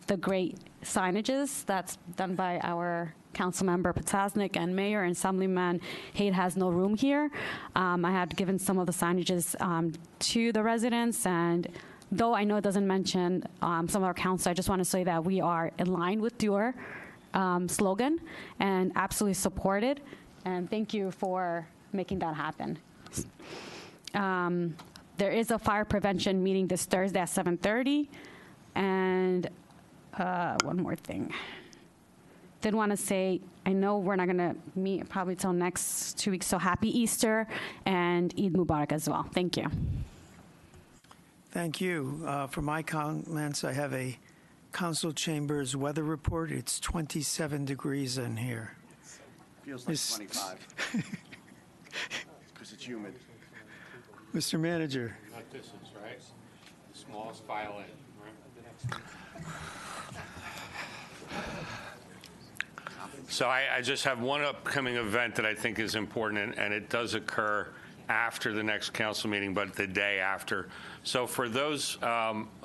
the great signages that's done by our Councilmember Potasnik and Mayor and Assemblyman Haight has no room here. I had given some of the signages to the residents, and though I know it doesn't mention some of our council, I just want to say that we are in line with your slogan and absolutely support it. And thank you for making that happen. There is a fire prevention meeting this Thursday at 7:30. And one more thing. Did want to say, I know we're not going to meet probably till next 2 weeks, so happy Easter and Eid Mubarak as well. Thank you. Thank you. For my comments, I have a council chambers weather report. It's 27 degrees in here. Feels like 25. Because it's humid. Mr. Manager. Not distance, right? The smallest violin, right? So I just have one upcoming event that I think is important, and it does occur after the next council meeting, but the day after. So for those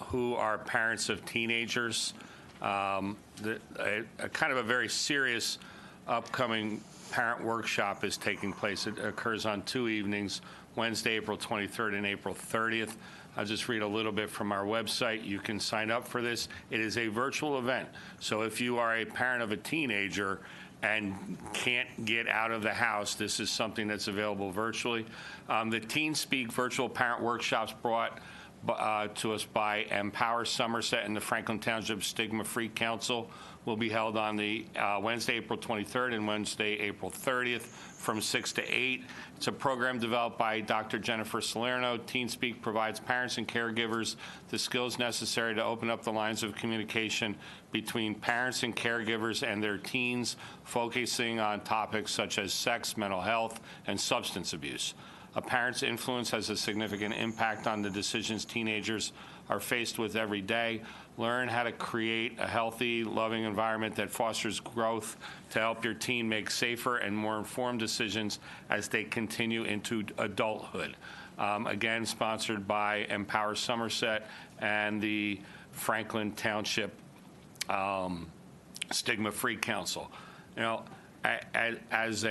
who are parents of teenagers, kind of a very serious upcoming parent workshop is taking place. It occurs on 2 evenings, Wednesday, April 23rd and April 30th. I'll just read a little bit from our website. You can sign up for this. It is a virtual event. So if you are a parent of a teenager and can't get out of the house, this is something that's available virtually. The Teen Speak virtual parent workshops brought to us by Empower Somerset and the Franklin Township Stigma-Free Council will be held on the Wednesday, April 23rd and Wednesday, April 30th from 6 to 8. It's a program developed by Dr. Jennifer Salerno. Teen Speak provides parents and caregivers the skills necessary to open up the lines of communication between parents and caregivers and their teens, focusing on topics such as sex, mental health, and substance abuse. A parent's influence has a significant impact on the decisions teenagers are faced with every day. Learn how to create a healthy, loving environment that fosters growth to help your teen make safer and more informed decisions as they continue into adulthood. Again, sponsored by Empower Somerset and the Franklin Township Stigma-Free Council. You know, as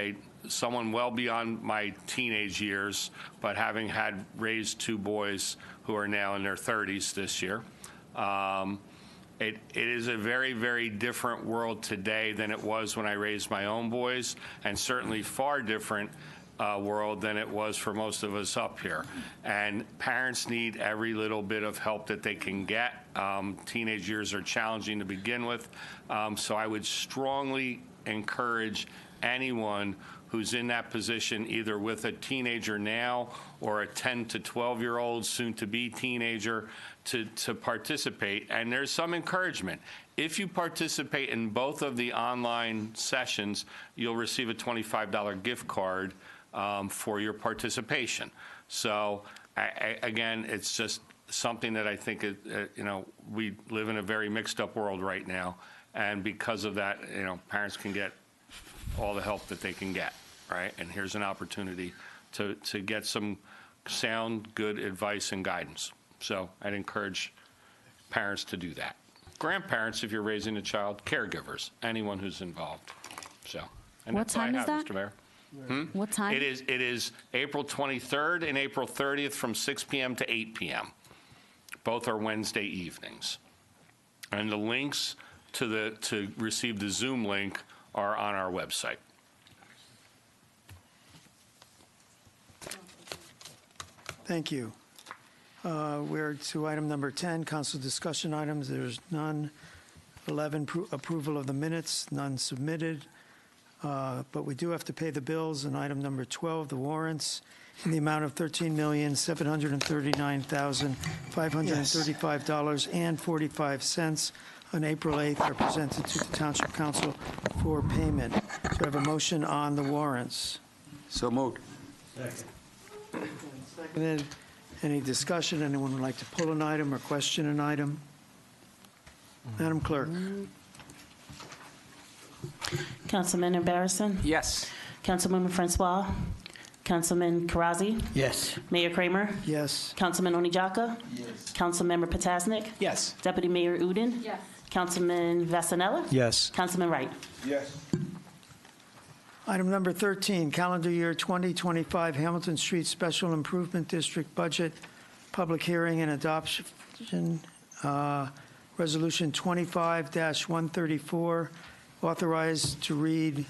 someone well beyond my teenage years, but having had raised 2 boys who are now in their 30s this year, it is a very, very different world today than it was when I raised my own boys, and certainly far different world than it was for most of us up here. And parents need every little bit of help that they can get. Teenage years are challenging to begin with, so I would strongly encourage anyone who's in that position, either with a teenager now or a 10 to 12-year-old soon-to-be teenager, to participate. And there's some encouragement. If you participate in both of the online sessions, you'll receive a $25 gift card for your participation. So again, it's just something that I think, you know, we live in a very mixed up world right now. And because of that, you know, parents can get all the help that they can get, right? And here's an opportunity to get some sound, good advice and guidance. So I'd encourage parents to do that. Grandparents, if you're raising a child, caregivers, anyone who's involved. So, and What that's all I time is have, that? Mr. Mayor. What time? It is April 23rd and April 30th from 6 p.m. to 8 p.m. Both are Wednesday evenings. And the links to receive the Zoom link are on our website. Thank you. We're to item number 10, council discussion items. There's none. 11, approval of the minutes, none submitted. But we do have to pay the bills. And item number 12, the warrants, in the amount of $13,739,535.45 on April 8th are presented to the Township Council for payment. So I have a motion on the warrants. So moved. Seconded. Any discussion? Anyone would like to pull an item or question an item? Madam Clerk. Councilman Barrison? Yes. Councilwoman Francois? Councilman Karazi, Yes. Mayor Kramer, Yes. Councilman Onijaka, Yes. Councilmember Potasnik, Yes. Deputy Mayor Udine, Yes. Councilman Vasanella, Yes. Councilman Wright. Yes. Item number 13, calendar year 2025 Hamilton Street Special Improvement District Budget, public hearing and adoption, Resolution 25-134, authorized to read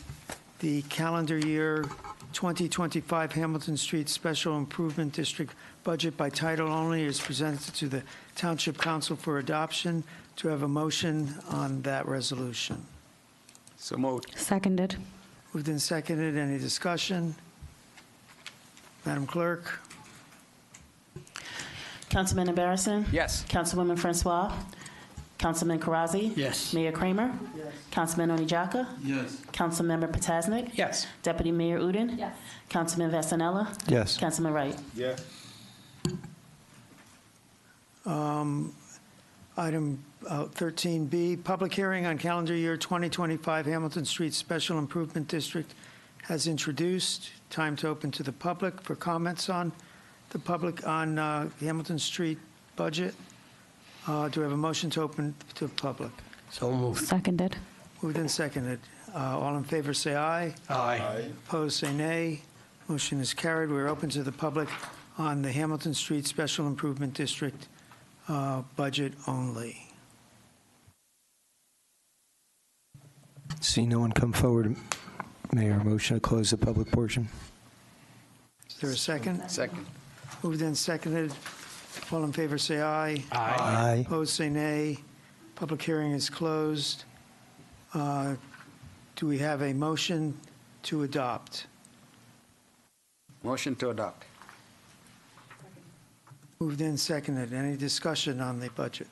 the calendar year 2025 Hamilton Street Special Improvement District budget by title only is presented to the Township Council for adoption. To have a motion on that resolution. So moved. Seconded. Moved and seconded. Any discussion? Madam Clerk? Councilman Barrison, Yes. Councilwoman Francois, Councilman Karazi, Yes. Mayor Kramer, Councilman Onijaka, Yes. Councilmember Potasnik, Yes. Deputy Mayor Udine, Yes. Councilman Vasanella, Yes. Councilman Wright. Yes. Item 13B, public hearing on calendar year 2025 Hamilton Street Special Improvement District has introduced. Time to open to the public for comments on the public on Hamilton Street budget. Do we have a motion to open to the public? So moved. Seconded. Moved and seconded. All in favor, say aye. Aye. Opposed, say nay. Motion is carried. We're open to the public on the Hamilton Street Special Improvement District budget only. See no one come forward. Mayor, motion to close the public portion. Is there a second? Second. Moved and seconded. All in favor, say aye. Aye. Opposed, say nay. Public hearing is closed. Do we have a motion to adopt? Motion to adopt. Moved and seconded. Any discussion on the budget?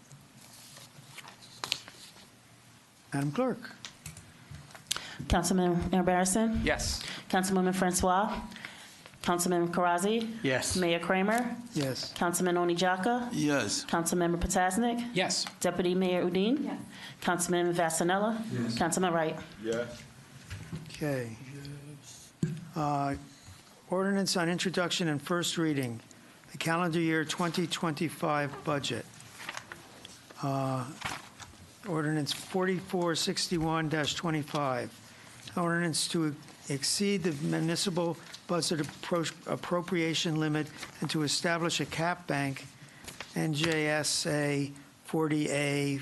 Madam Clerk? Councilman Barrison, Yes. Councilwoman Francois, Councilman Karazi, Yes. Mayor Kramer, Yes. Councilman Onijaka, Yes. Councilmember Potasnik, Yes. Deputy Mayor Udine, Councilman Vasanella, Councilman Wright. Yes. Okay. Ordinance on introduction and first reading, the calendar year 2025 budget. Ordinance 4461-25. Ordinance to exceed the municipal budget appropriation limit and to establish a cap bank, NJSA 40A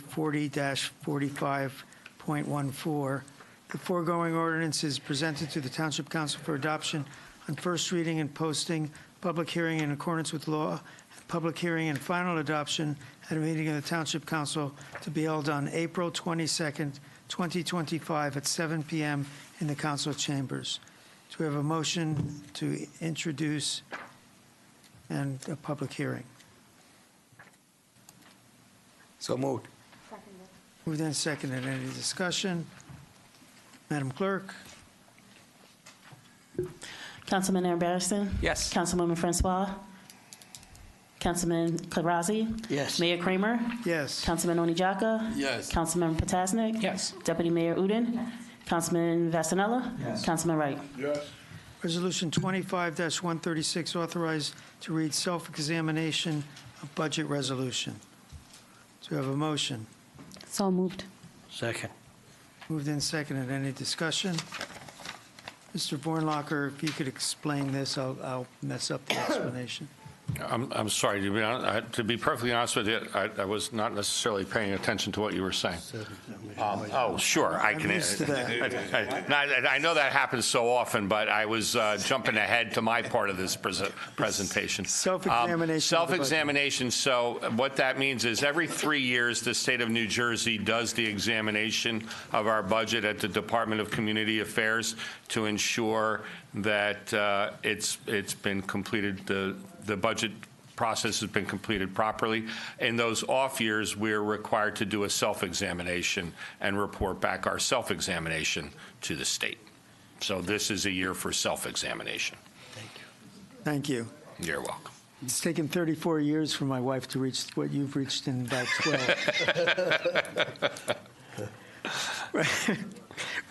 40-45.14. The foregoing ordinance is presented to the Township Council for adoption on first reading and posting, public hearing in accordance with law, public hearing and final adoption at a meeting of the Township Council to be held on April 22nd, 2025 at 7 p.m. in the council chambers. Do we have a motion to introduce and a public hearing? So moved. Moved and seconded. Any discussion? Madam Clerk? Councilman Barrison, Yes. Councilwoman Francois, Councilman Karazi, Yes. Mayor Kramer, Yes. Councilman Onijaka, Yes. Councilmember Potasnik, Yes. Deputy Mayor Udine, Councilman Vasanella, Councilman Wright. Yes. Resolution 25-136, authorized to read self-examination of budget resolution. Do we have a motion? So moved. Second. Moved and seconded. Any discussion? Mr. Vornlocker, if you could explain this, I'll mess up the explanation. I'm sorry, to be perfectly honest with you, I was not necessarily paying attention to what you were saying. Oh, sure, I can. I'm used to that. I know that happens so often, but I was jumping ahead to my part of this presentation. Self-examination. Self-examination, so what that means is every 3 years, the state of New Jersey does the examination of our budget at the Department of Community Affairs to ensure that it's been completed, the budget process has been completed properly. In those off years, we're required to do a self-examination and report back our self-examination to the state. So this is a year for self-examination. Thank you. You're welcome. It's taken 34 years for my wife to reach what you've reached in about 12.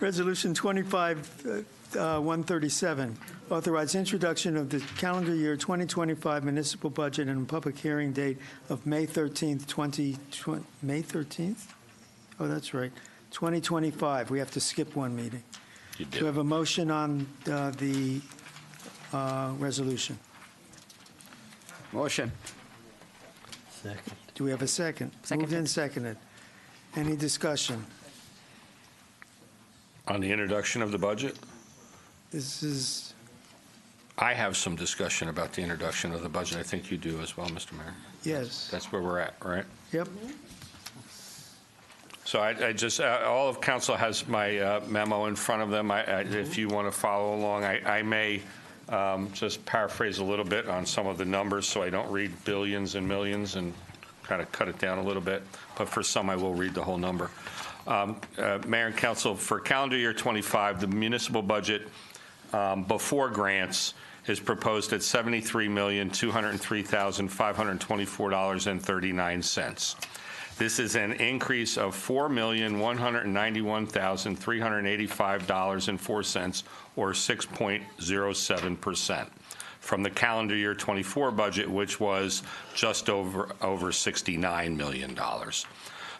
Resolution 25 137, authorize introduction of the calendar year 2025 municipal budget and a public hearing date of May 13th, 2020. May 13th? Oh, that's right. 2025. We have to skip one meeting. You Do we do. have a motion on the resolution? Motion. Second. Do we have a second? Moved and seconded. Any discussion? On the introduction of the budget, This is, I have some discussion about the introduction of the budget. I think you do as well, Mr. Mayor. yes. That's where we're at, right? Yep. So I just, all of council has my memo in front of them. If you want to follow along, I may just paraphrase a little bit on some of the numbers so I don't read billions and millions and kind of cut it down a little bit. But for some, I will read the whole number. Mayor and council, for calendar year 25, the municipal budget before grants is proposed at $73,203,524.39. This is an increase of $4,191,385.04, or 6.07%, from the calendar year 24 budget, which was just over $69 million.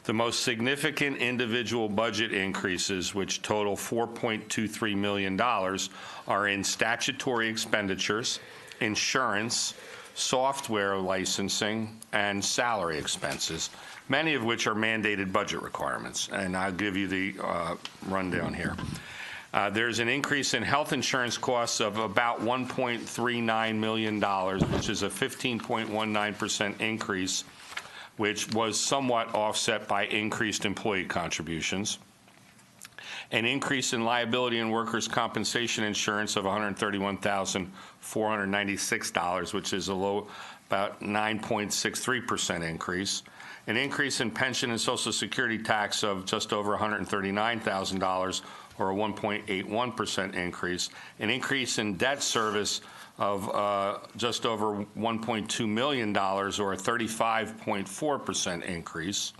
The most significant individual budget increases, which total $4.23 million, are in statutory expenditures, insurance, software licensing, and salary expenses, many of which are mandated budget requirements. And I'll give you the rundown here. There's an increase in health insurance costs of about $1.39 million, which is a 15.19% increase, which was somewhat offset by increased employee contributions. An increase in liability and workers' compensation insurance of $131,496, which is a low, about 9.63% increase. An increase in pension and Social Security tax of just over $139,000, or a 1.81% increase. An increase in debt service of just over $1.2 million, or a 35.4% increase.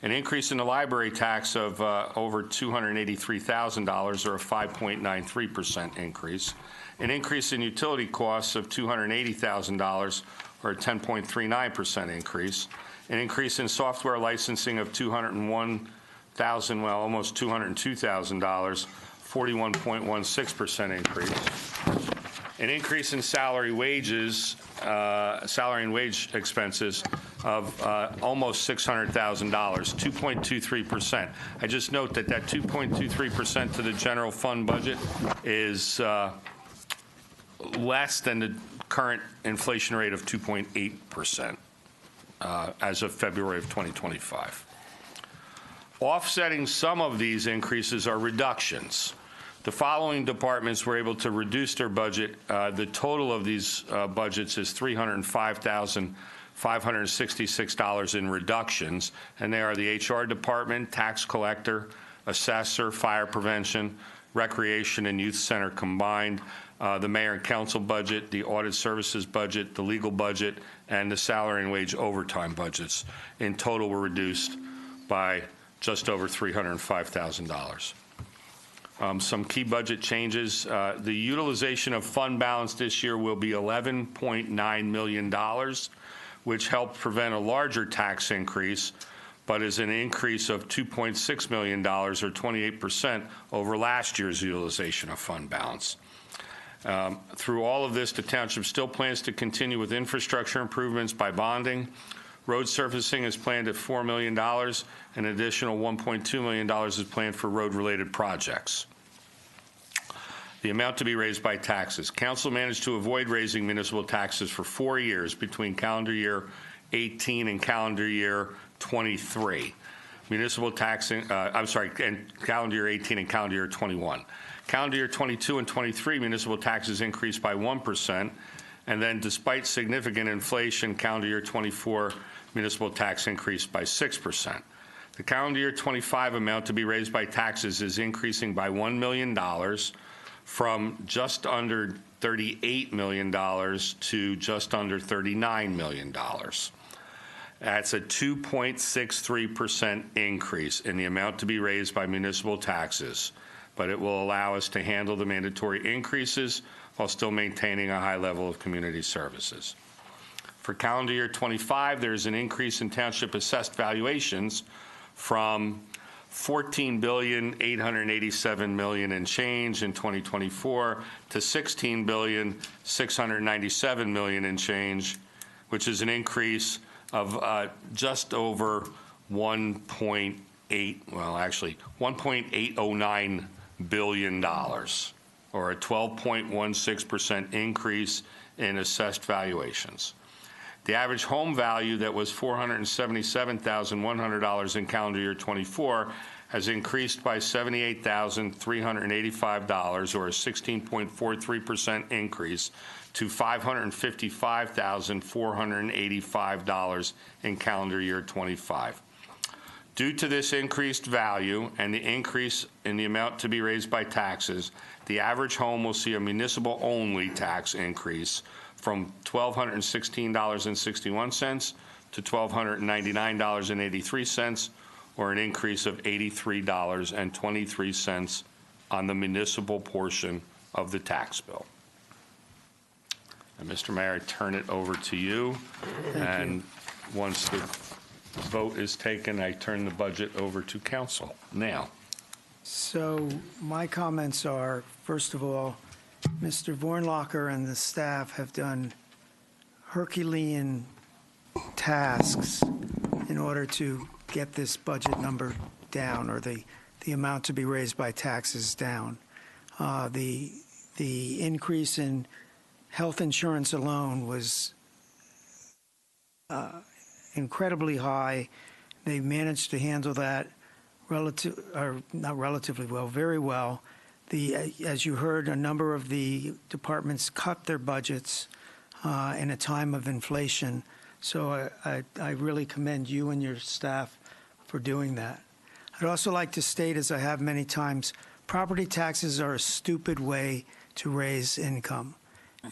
An increase in the library tax of over $283,000, or a 5.93% increase. An increase in utility costs of $280,000, or a 10.39% increase. An increase in software licensing of $201,000, well, almost $202,000, 41.16% increase. An increase in salary and wage expenses of almost $600,000, 2.23%. I just note that 2.23% to the general fund budget is less than the current inflation rate of 2.8% as of February of 2025. Offsetting some of these increases are reductions. The following departments were able to reduce their budget. The total of these budgets is $305,566 in reductions, and they are the HR department, tax collector, assessor, fire prevention, recreation, and youth center combined, the mayor and council budget, the audit services budget, the legal budget, and the salary and wage overtime budgets. In total, were reduced by just over $305,000. Some key budget changes. The utilization of fund balance this year will be $11.9 million, which helped prevent a larger tax increase, but is an increase of $2.6 million, or 28%, over last year's utilization of fund balance. Through all of this, the township still plans to continue with infrastructure improvements by bonding. Road surfacing is planned at $4 million. An additional $1.2 million is planned for road-related projects. The amount to be raised by taxes. Council managed to avoid raising municipal taxes for 4 years between calendar year 18 and calendar year 23. Municipal taxing, and calendar year 18 and calendar year 21. Calendar year 22 and 23, municipal taxes increased by 1%. And then despite significant inflation, calendar year 24, municipal tax increased by 6%. The calendar year 25 amount to be raised by taxes is increasing by $1 million from just under $38 million to just under $39 million. That's a 2.63% increase in the amount to be raised by municipal taxes. but it will allow us to handle the mandatory increases while still maintaining a high level of community services. For calendar year 25, there's an increase in township assessed valuations from $14,887 million and change in 2024 to $16,697 million and change, which is an increase of just over $1.809 billion, or a 12.16% increase in assessed valuations. The average home value that was $477,100 in calendar year 24 has increased by $78,385, or a 16.43% increase, to $555,485 in calendar year 25. Due to this increased value and the increase in the amount to be raised by taxes, the average home will see a municipal-only tax increase from $1,216.61 to $1,299.83, or an increase of $83.23 on the municipal portion of the tax bill. And Mr. Mayor, I turn it over to you. And once the vote is taken, I turn the budget over to council. Now. So my comments are, first of all, Mr. Vornlacher and the staff have done Herculean tasks in order to get this budget number down, or the amount to be raised by taxes down. The increase in health insurance alone was incredibly high. They managed to handle that very well. As you heard, a number of the departments cut their budgets in a time of inflation. So I really commend you and your staff for doing that. I'd also like to state, as I have many times, property taxes are a stupid way to raise income.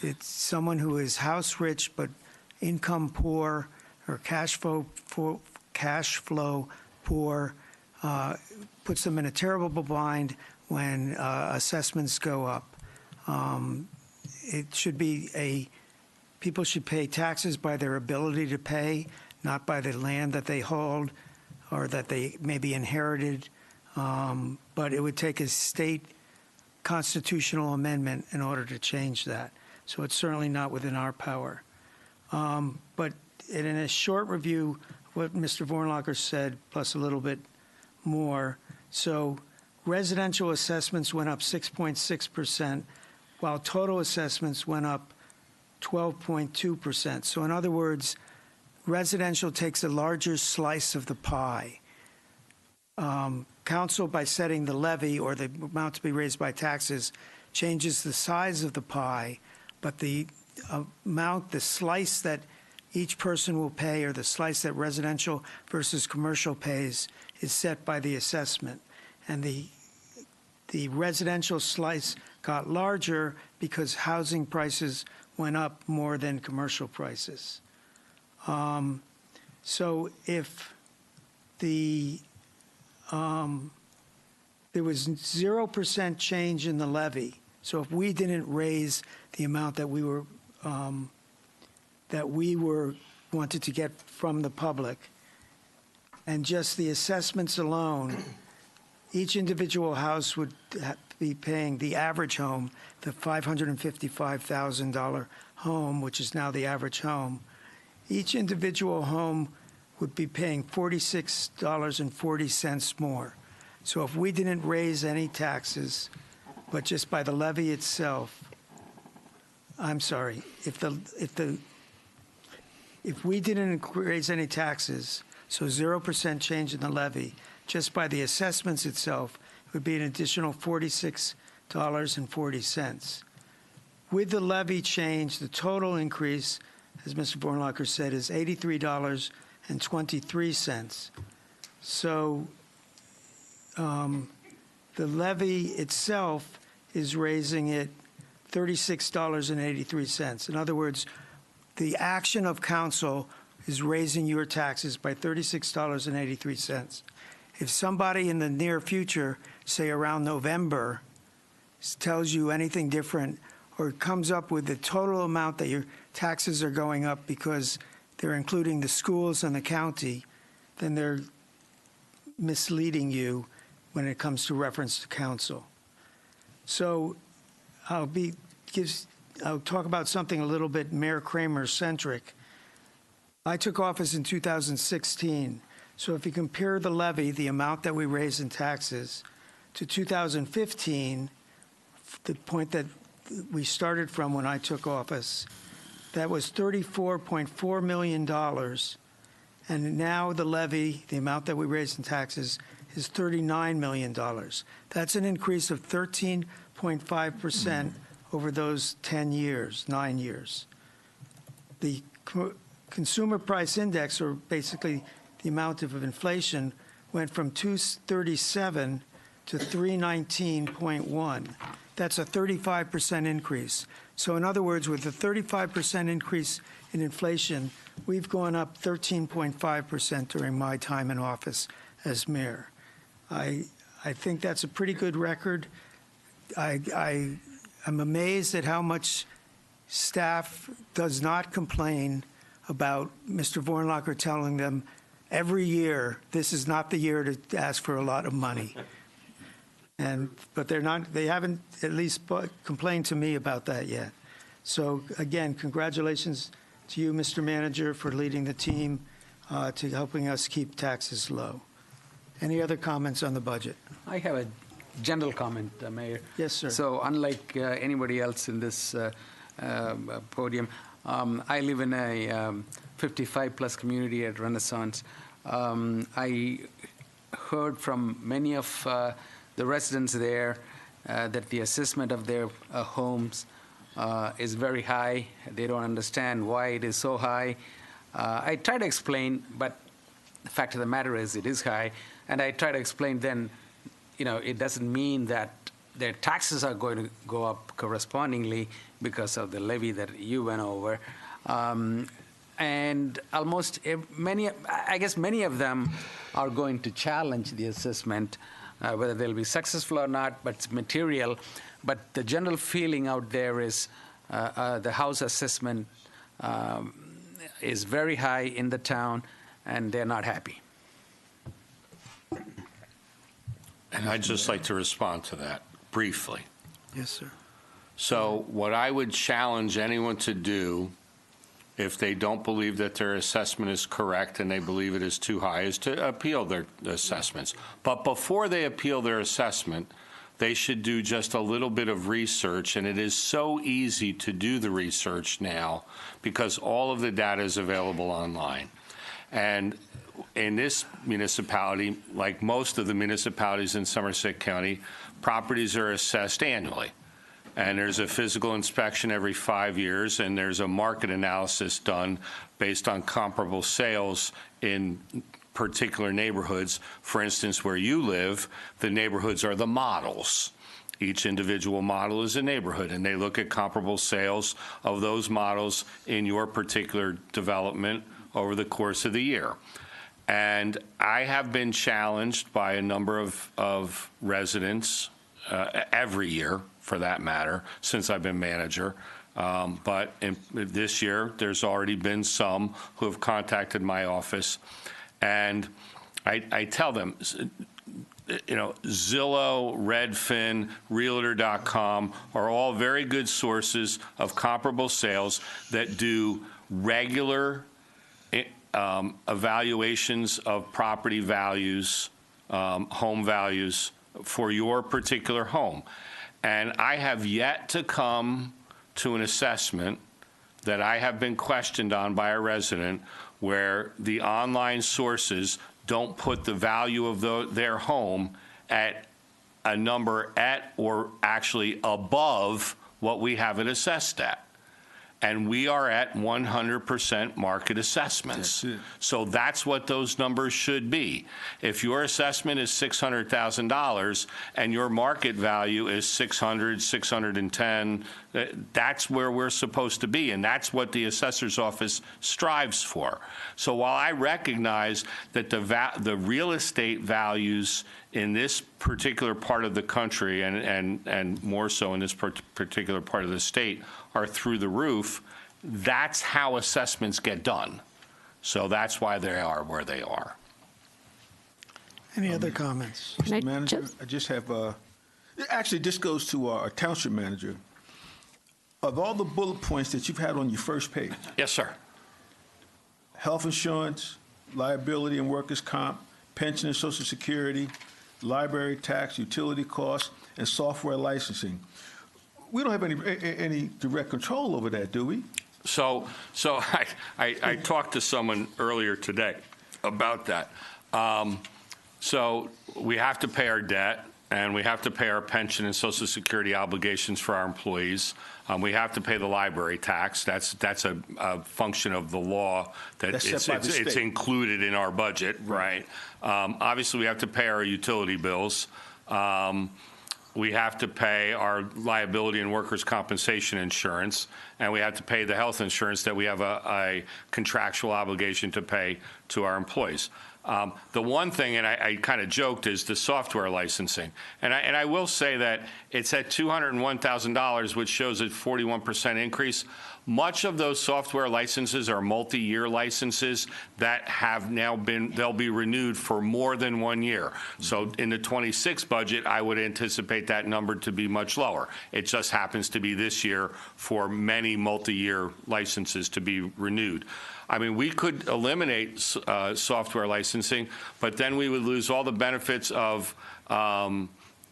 It's someone who is house rich but income poor or cash flow poor, puts them in a terrible bind when assessments go up. It should be people should pay taxes by their ability to pay, not by the land that they hold or that they maybe inherited. But it would take a state constitutional amendment in order to change that. So it's certainly not within our power. But in a short review, what Mr. Vornlacher said, plus a little bit more. So residential assessments went up 6.6%, while total assessments went up 12.2%. So in other words, residential takes a larger slice of the pie. Council, by setting the levy or the amount to be raised by taxes, changes the size of the pie, but the amount, the slice that each person will pay, or the slice that residential versus commercial pays, is set by the assessment. And the residential slice got larger because housing prices went up more than commercial prices. So if there was 0% change in the levy, so if we didn't raise the amount that we wanted to get from the public, and just the assessments alone, each individual house would be paying, the average home, the $555,000 home, which is now the average home, each individual home would be paying $46.40 more. So if we didn't raise any taxes, but just by the levy itself, I'm sorry, if we didn't raise any taxes, so 0% change in the levy, just by the assessments itself, it would be an additional $46.40. With the levy change, the total increase, as Mr. Vornlacher said, is $83.23. So the levy itself is raising it $36.83. In other words, the action of council is raising your taxes by $36.83. if somebody in the near future, say around November, tells you anything different or comes up with the total amount that your taxes are going up because they're including the schools and the county, then they're misleading you when it comes to reference to council. So I'll talk about something a little bit Mayor Kramer centric. I took office in 2016. So if you compare the levy, the amount that we raised in taxes, to 2015, the point that we started from when I took office, that was $34.4 million. And now the levy, the amount that we raised in taxes, is $39 million. That's an increase of 13.5% over those 9 years. The consumer price index, or basically the amount of inflation, went from 237 to 319.1. That's a 35% increase. So in other words, with a 35% increase in inflation, we've gone up 13.5% during my time in office as mayor. I think that's a pretty good record. I'm amazed at how much staff does not complain about Mr. Vornlacher telling them every year, this is not the year to ask for a lot of money. But they haven't at least complained to me about that yet. So again, congratulations to you, Mr. Manager, for leading the team to helping us keep taxes low. Any other comments on the budget? I have a general comment, Mayor. Yes, sir. So unlike anybody else in this podium, I live in a 55-plus community at Renaissance. I heard from many of the residents there that the assessment of their homes is very high. They don't understand why it is so high. I try to explain, but the fact of the matter is it is high. And I try to explain then, it doesn't mean that their taxes are going to go up correspondingly because of the levy that you went over. And almost many of them are going to challenge the assessment, whether they'll be successful or not, but it's material. But the general feeling out there is the house assessment is very high in the town, and they're not happy. And I'd just like to respond to that briefly. Yes, sir. So what I would challenge anyone to do, if they don't believe that their assessment is correct and they believe it is too high, is to appeal their assessments. But before they appeal their assessment, they should do just a little bit of research, and it is so easy to do the research now because all of the data is available online. And in this municipality, like most of the municipalities in Somerset County, properties are assessed annually. And there's a physical inspection every 5 years, and there's a market analysis done based on comparable sales in particular neighborhoods. For instance, where you live, the neighborhoods are the models. Each individual model is a neighborhood, and they look at comparable sales of those models in your particular development over the course of the year. And I have been challenged by a number of residents every year, for that matter, since I've been manager. But this year, there's already been some who have contacted my office. And I tell them, Zillow, Redfin, Realtor.com are all very good sources of comparable sales that do regular evaluations of property values, home values for your particular home. And I have yet to come to an assessment that I have been questioned on by a resident where the online sources don't put the value of their home at a number at or actually above what we have it assessed at. and we are at 100% market assessments. That's it. So that's what those numbers should be. If your assessment is $600,000 and your market value is 600, 610, that's where we're supposed to be, and that's what the assessor's office strives for. So while I recognize that the real estate values in this particular part of the country and more so in this particular part of the state are through the roof, that's how assessments get done. So that's why they are where they are. Any other comments? Mr. Manager, I just have, actually, this goes to our township manager. Of all the bullet points that you've had on your first page, Yes, sir. health insurance, liability and workers' comp, pension and social security, library tax, utility costs, and software licensing. We don't have any direct control over that, do we? So I talked to someone earlier today about that. So we have to pay our debt, and we have to pay our pension and Social Security obligations for our employees. We have to pay the library tax. That's a function of the law that That's set by the it's state. included in our budget, right? Obviously, we have to pay our utility bills. We have to pay our liability and workers' compensation insurance, and we have to pay the health insurance that we have a contractual obligation to pay to our employees. The one thing, and I kind of joked, is the software licensing. And I will say that it's at $201,000, which shows a 41% increase. Much of those software licenses are multi-year licenses that have now they'll be renewed for more than 1 year. So in the 26 budget, I would anticipate that number to be much lower. It just happens to be this year for many multi-year licenses to be renewed. I mean, we could eliminate software licensing, but then we would lose all the benefits of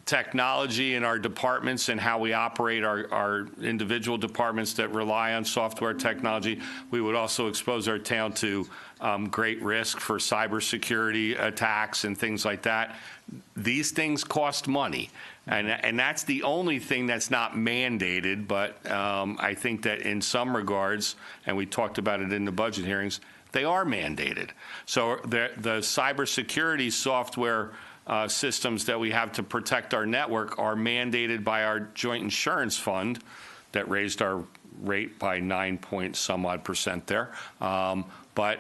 technology in our departments and how we operate our individual departments that rely on software technology. We would also expose our town to great risk for cybersecurity attacks and things like that. These things cost money, and that's the only thing that's not mandated, but I think that in some regards, and we talked about it in the budget hearings, they are mandated. So the cybersecurity software systems that we have to protect our network are mandated by our joint insurance fund that raised our rate by 9 point some odd percent there. But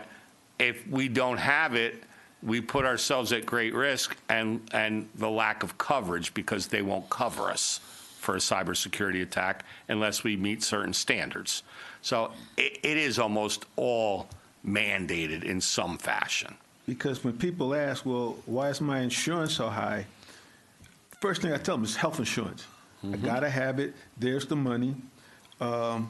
if we don't have it, we put ourselves at great risk and the lack of coverage, because they won't cover us for a cybersecurity attack unless we meet certain standards. So it is almost all mandated in some fashion. Because when people ask, well, why is my insurance so high? First thing I tell them is health insurance. I gotta have it. There's the money. The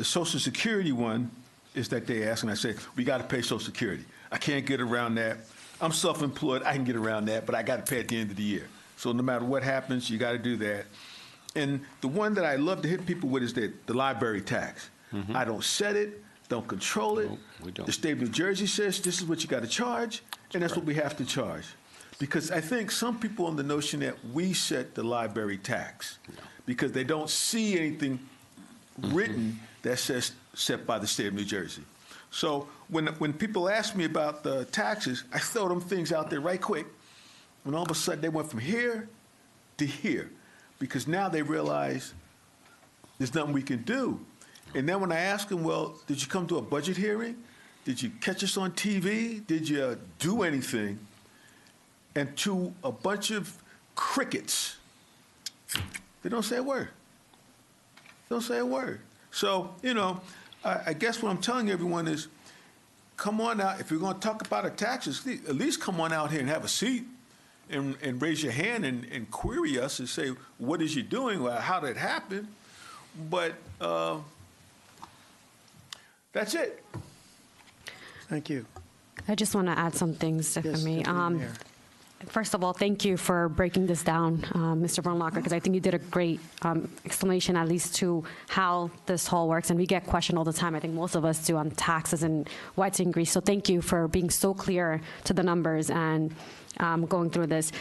Social Security one is that they ask, and I say, we gotta pay Social Security. I can't get around that. I'm self-employed, I can get around that, but I gotta pay at the end of the year. So no matter what happens, you gotta do that. And the one that I love to hit people with is the library tax. I don't set it, don't control it. No, we don't. The state of New Jersey says this is what you got to charge, and that's what we have to charge. Because I think some people on the notion that we set the library tax, because they don't see anything written that says set by the state of New Jersey. So when people ask me about the taxes, I throw them things out there right quick, and all of a sudden they went from here to here, because now they realize there's nothing we can do. And then when I ask them, well, did you come to a budget hearing? Did you catch us on TV? Did you do anything? And to a bunch of crickets, they don't say a word. They don't say a word. So, you know, I guess what I'm telling everyone is, come on out. If you're going to talk about our taxes, at least come on out here and have a seat and raise your hand and query us and say, what is you doing? Well, how did it happen? But that's it. Thank you. I just want to add some things, if I Yes, may. Deputy Mayor. First of all, thank you for breaking this down, Mr. Brunlocker, because I think you did a great explanation, at least to how this whole works. And we get questioned all the time. I think most of us do, on taxes and why it's increased. So thank you for being so clear to the numbers and going through this.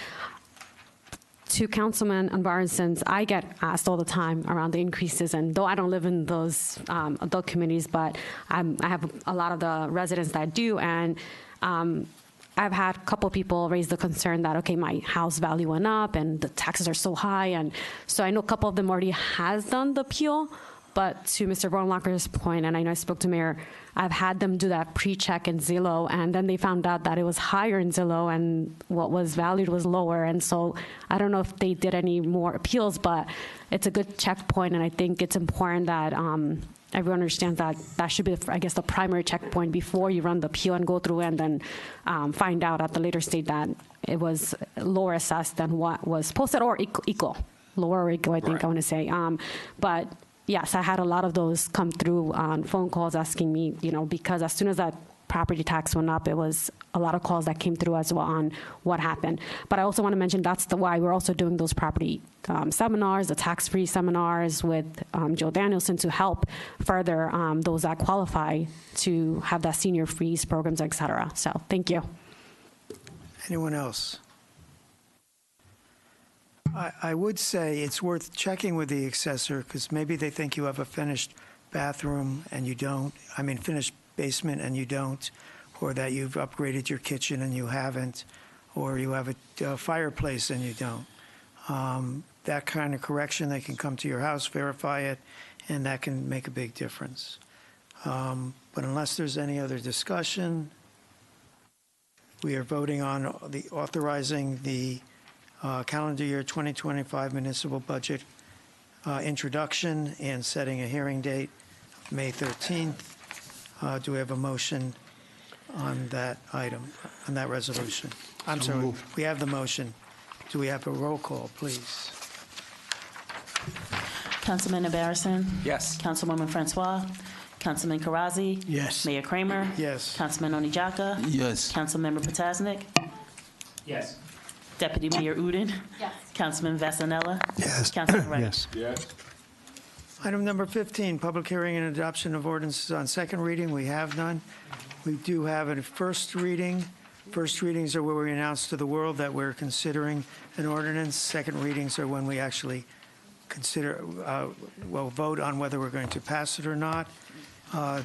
to Councilman Unbaran, I get asked all the time around the increases, and though I don't live in those adult communities, but I have a lot of the residents that do, and I've had a couple people raise the concern that, okay, my house value went up and the taxes are so high, and so I know a couple of them already has done the appeal, but to Mr. Bornlocker's point, and I know I spoke to Mayor, I've had them do that pre-check in Zillow, and then they found out that it was higher in Zillow and what was valued was lower. And so I don't know if they did any more appeals, but it's a good checkpoint, and I think it's important that everyone understands that that should be, I guess, the primary checkpoint before you run the appeal and go through and then find out at the later stage that it was lower assessed than what was posted, or equal. Lower or equal, I think I want to say. But yes, I had a lot of those come through on phone calls asking me, because as soon as that property tax went up, it was a lot of calls that came through as well on what happened. But I also want to mention that's why we're also doing those property seminars, the tax-free seminars with Joe Danielson to help further those that qualify to have that senior freeze programs, et cetera. So thank you. Anyone else? I would say it's worth checking with the assessor, because maybe they think you have a finished bathroom and you don't, finished basement and you don't, or that you've upgraded your kitchen and you haven't, or you have a fireplace and you don't. That kind of correction, they can come to your house, verify it, and that can make a big difference. But unless there's any other discussion, we are voting on authorizing the calendar year 2025 municipal budget introduction and setting a hearing date, May 13th. Do we have a motion on that item, on that resolution? I'm sorry, we have the motion. Do we have a roll call, please? Councilman Embarrasson? Yes. Councilwoman Francois? Councilman Karazi? Yes. Mayor Kramer? Yes. Councilman Onijaka? Yes. Councilmember Potasnik? Yes. Deputy Mayor Udine? Yes. Councilman Vasanella? Yes. Councilman Wright? Yes. Yes. Item number 15, public hearing and adoption of ordinances on second reading. We have none. We do have a first reading. First readings are where we announce to the world that we're considering an ordinance. Second readings are when we actually vote on whether we're going to pass it or not.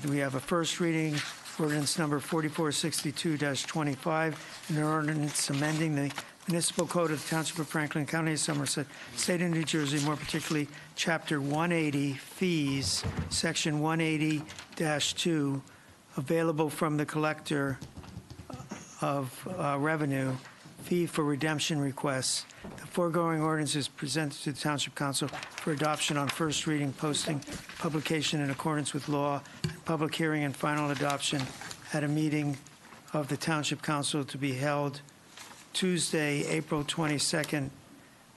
We have a first reading, ordinance number 4462-25, an ordinance amending the Municipal Code of the Township of Franklin, County of Somerset, State of New Jersey, more particularly Chapter 180, Fees, Section 180-2, available from the collector of revenue, fee for redemption requests. The foregoing ordinance is presented to the Township Council for adoption on first reading, posting, publication in accordance with law, and public hearing and final adoption at a meeting of the Township Council to be held Tuesday, April 22nd,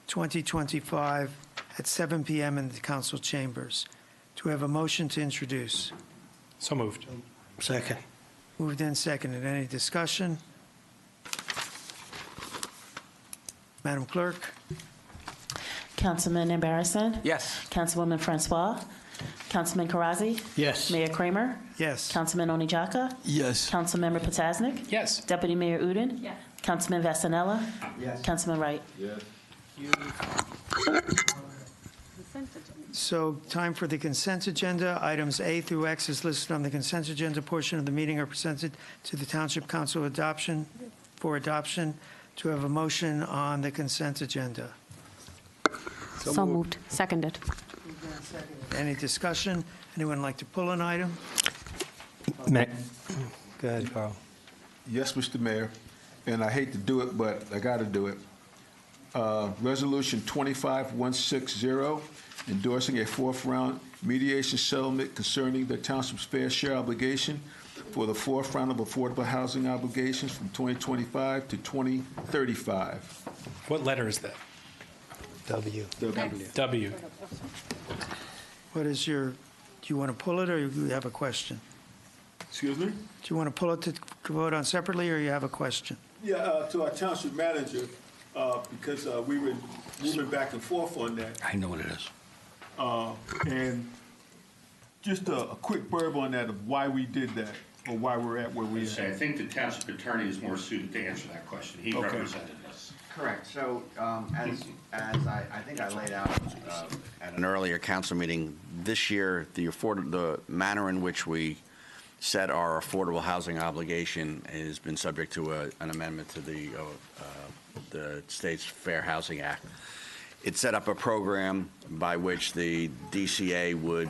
2025, at 7 p.m. in the council chambers. Do we have a motion to introduce? So moved. Second. Moved and seconded. Any discussion? Madam Clerk? Councilman Embarrasson? Yes. Councilwoman Francois? Councilman Karazi? Yes. Mayor Kramer? Yes. Councilman Onijaka? Yes. Councilmember Potasnik? Yes. Deputy Mayor Udine? Yes. Councilman Vasanella? Yes. Councilman Wright? Yes. So time for the consent agenda. Items A through X is listed on the consent agenda portion of the meeting are presented to the Township Council for adoption. To have a motion on the consent agenda. So moved. Seconded. Any discussion? Anyone like to pull an item? Go ahead, Carl. Yes, Mr. Mayor, and I hate to do it, but I got to do it. Resolution 25160, endorsing a fourth-round mediation settlement concerning the township's fair share obligation for the fourth round of affordable housing obligations from 2025 to 2035. What letter is that? W. W. What is your, do you want to pull it or you have a question? Excuse me? Do you want to pull it to vote on separately or you have a question? Yeah, to our township manager, because we were moving back and forth on that. I know what it is. And just a quick blurb on that of why we did that. or why we're at where we I are? think the township attorney is more suited to answer that question. He Okay. represented us. Correct. So as I think I laid out at an earlier council meeting, this year, the manner in which we set our affordable housing obligation has been subject to an amendment to the state's Fair Housing Act. It set up a program by which the DCA would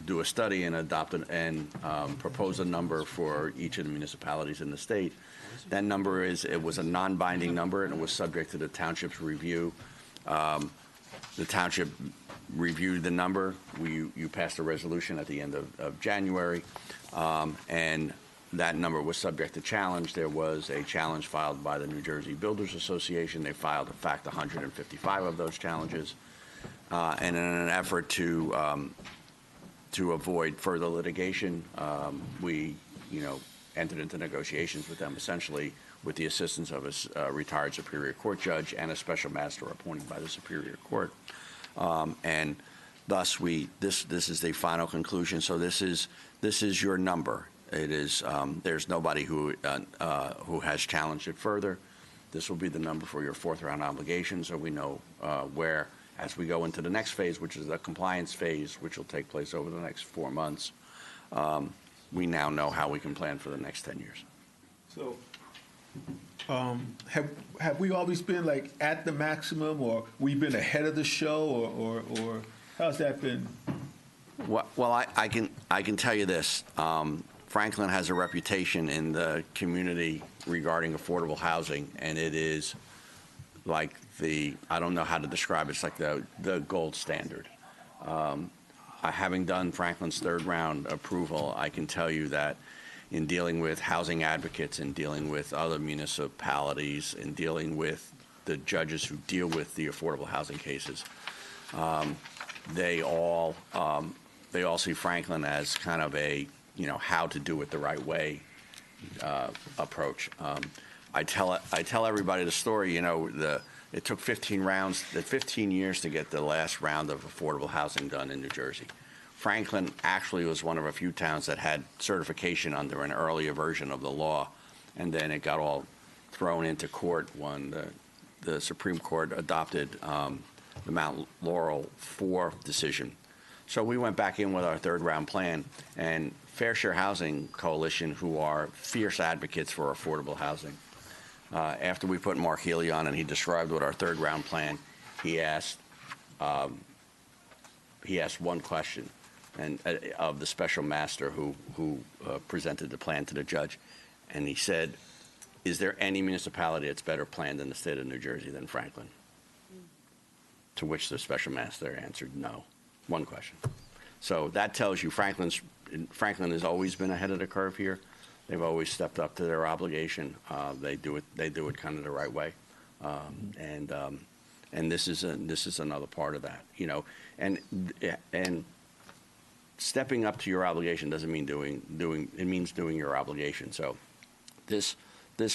do a study and adopt and propose a number for each of the municipalities in the state. That number it was a non-binding number, and it was subject to the township's review. The township reviewed the number. You passed a resolution at the end of January, and that number was subject to challenge. There was a challenge filed by the New Jersey Builders Association. They filed, in fact, 155 of those challenges. And in an effort to avoid further litigation, we, entered into negotiations with them, essentially with the assistance of a retired Superior Court judge and a special master appointed by the Superior Court. And thus, this is the final conclusion. So this is your number. It is there's nobody who has challenged it further. This will be the number for your fourth round obligation, so we know where, as we go into the next phase, which is the compliance phase, which will take place over the next 4 months. We now know how we can plan for the next 10 years. So, have we always been like at the maximum, or we've been ahead of the show, or how's that been? Well, I can tell you this. Franklin has a reputation in the community regarding affordable housing, and it is like I don't know how to describe it. It's like the gold standard. Having done Franklin's third round approval, I can tell you that in dealing with housing advocates, in dealing with other municipalities, in dealing with the judges who deal with the affordable housing cases, they all see Franklin as kind of a how to do it the right way approach. I tell everybody the story. It took 15 years to get the last round of affordable housing done in New Jersey. Franklin actually was one of a few towns that had certification under an earlier version of the law, and then it got all thrown into court when the Supreme Court adopted the Mount Laurel 4 decision. So we went back in with our third round plan, and Fair Share Housing Coalition, who are fierce advocates for affordable housing, after we put Mark Healy on and he described what our third round plan, he asked one question of the special master who presented the plan to the judge, and he said, "Is there any municipality that's better planned in the state of New Jersey than Franklin?" To which the special master answered no. One question. So that tells you Franklin has always been ahead of the curve here. They've always stepped up to their obligation. They do it kind of the right way, and this is another part of that, and stepping up to your obligation doesn't mean it means doing your obligation. So this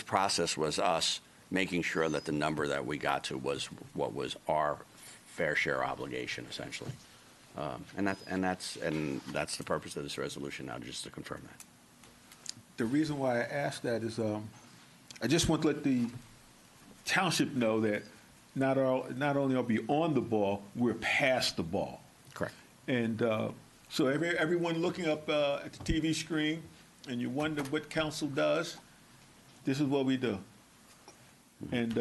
process was us making sure that the number that we got to was what was our fair share obligation, essentially, and that's the purpose of this resolution now, just to confirm that. The reason why I asked that is I just want to let the township know that not only are we on the ball, we're past the ball. Correct. And so everyone looking up at the TV screen and you wonder what council does, this is what we do. And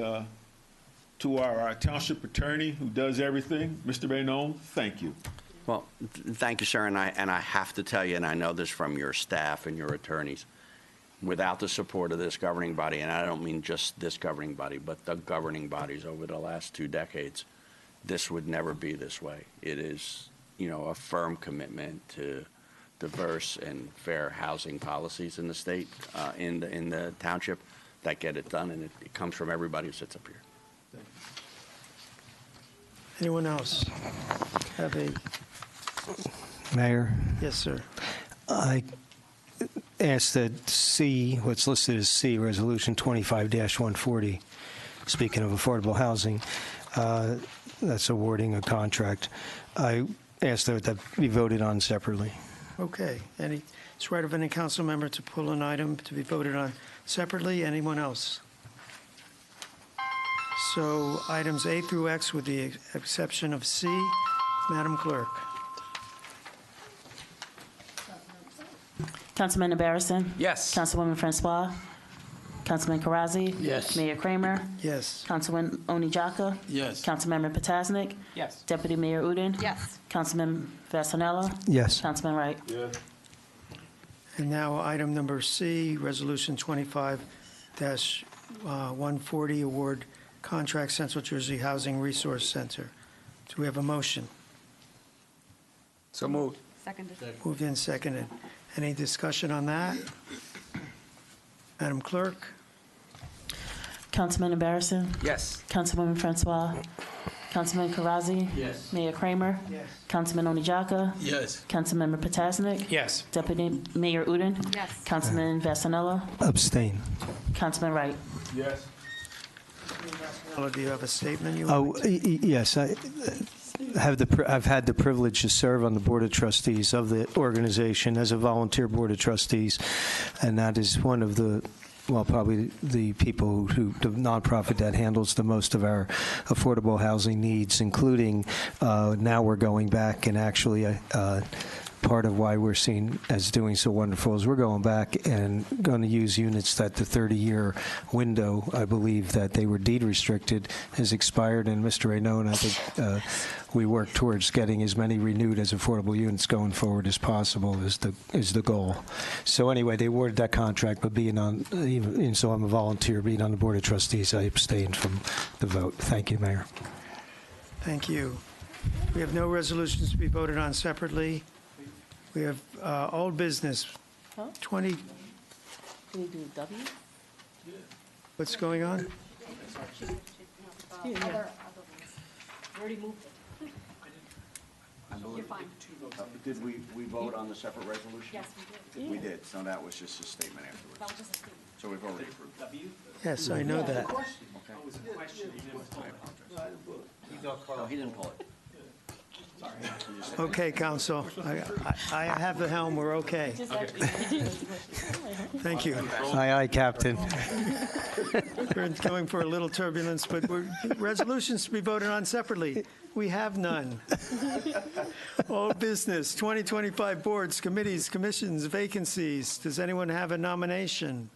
to our township attorney who does everything, Mr. Raynon, thank you. Well, thank you, sir. And I have to tell you, and I know this from your staff and your attorneys, without the support of this governing body, and I don't mean just this governing body, but the governing bodies over the last 2 decades, this would never be this way. It is, a firm commitment to diverse and fair housing policies in the state, in the township, that get it done, and it comes from everybody who sits up here. Anyone else have a? Mayor? Yes, sir. I asked that what's listed as C, Resolution 25-140, speaking of affordable housing, that's awarding a contract. I asked that be voted on separately. Okay. It's right of any council member to pull an item to be voted on separately. Anyone else? So items A through X with the exception of C. Madam Clerk. Councilman Barrison? Yes. Councilwoman Francois? Councilman Karazi? Yes. Mayor Kramer? Yes. Councilman Onijaka? Yes. Councilmember Potasnik? Yes. Deputy Mayor Udine? Yes. Councilman Vasanella? Yes. Councilman Wright? And now item number C, Resolution 25-140, award contract Central Jersey Housing Resource Center. Do we have a motion? So moved. Seconded. Moved in, seconded. Any discussion on that? Madam Clerk? Councilman Barrison? Yes. Councilwoman Francois? Councilman Karazi? Yes. Mayor Kramer? Yes. Councilman Onijaka? Yes. Councilmember Potasnik? Yes. Deputy Mayor Udine? Yes. Councilman Vasanella? Abstain. Councilman Wright? Yes. Do you have a statement you Oh, want to make? yes. I've had the privilege to serve on the Board of Trustees of the organization as a volunteer Board of Trustees, and that is one of the, well, probably the people the nonprofit that handles the most of our affordable housing needs, including now we're going back and actually part of why we're seen as doing so wonderful is we're going back and going to use units that the 30-year window, I believe, that they were deed restricted has expired. And Mr. Raynaud, and I think we work towards getting as many renewed as affordable units going forward as possible is the goal. So anyway, they awarded that contract, but being on, and so I'm a volunteer, being on the Board of Trustees, I abstained from the vote. Thank you, Mayor. Thank you. We have no resolutions to be voted on separately. We have old business, 20, Can we do W? what's going on? We already moved it. You're fine. Did we vote on the separate resolution? Yes, we did. We did, so that was just a statement afterwards. That was just a statement. So we've already approved. Yes, I know that. No, he didn't pull it. Okay, Council, I have the helm, we're okay. Thank you. Aye, aye, Captain. We're going for a little turbulence, but resolutions to be voted on separately. We have none. Old business, 2025 boards, committees, commissions, vacancies. Does anyone have a nomination?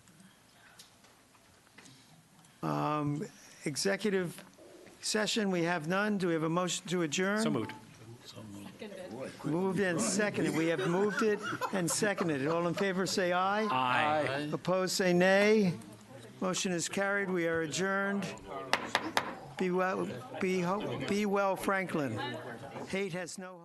Executive session, we have none. Do we have a motion to adjourn? So moved. Moved and seconded. We have moved it and seconded it. All in favor, say aye. Aye. Opposed, say nay. Motion is carried. We are adjourned. Be well, Franklin. Hate has no home.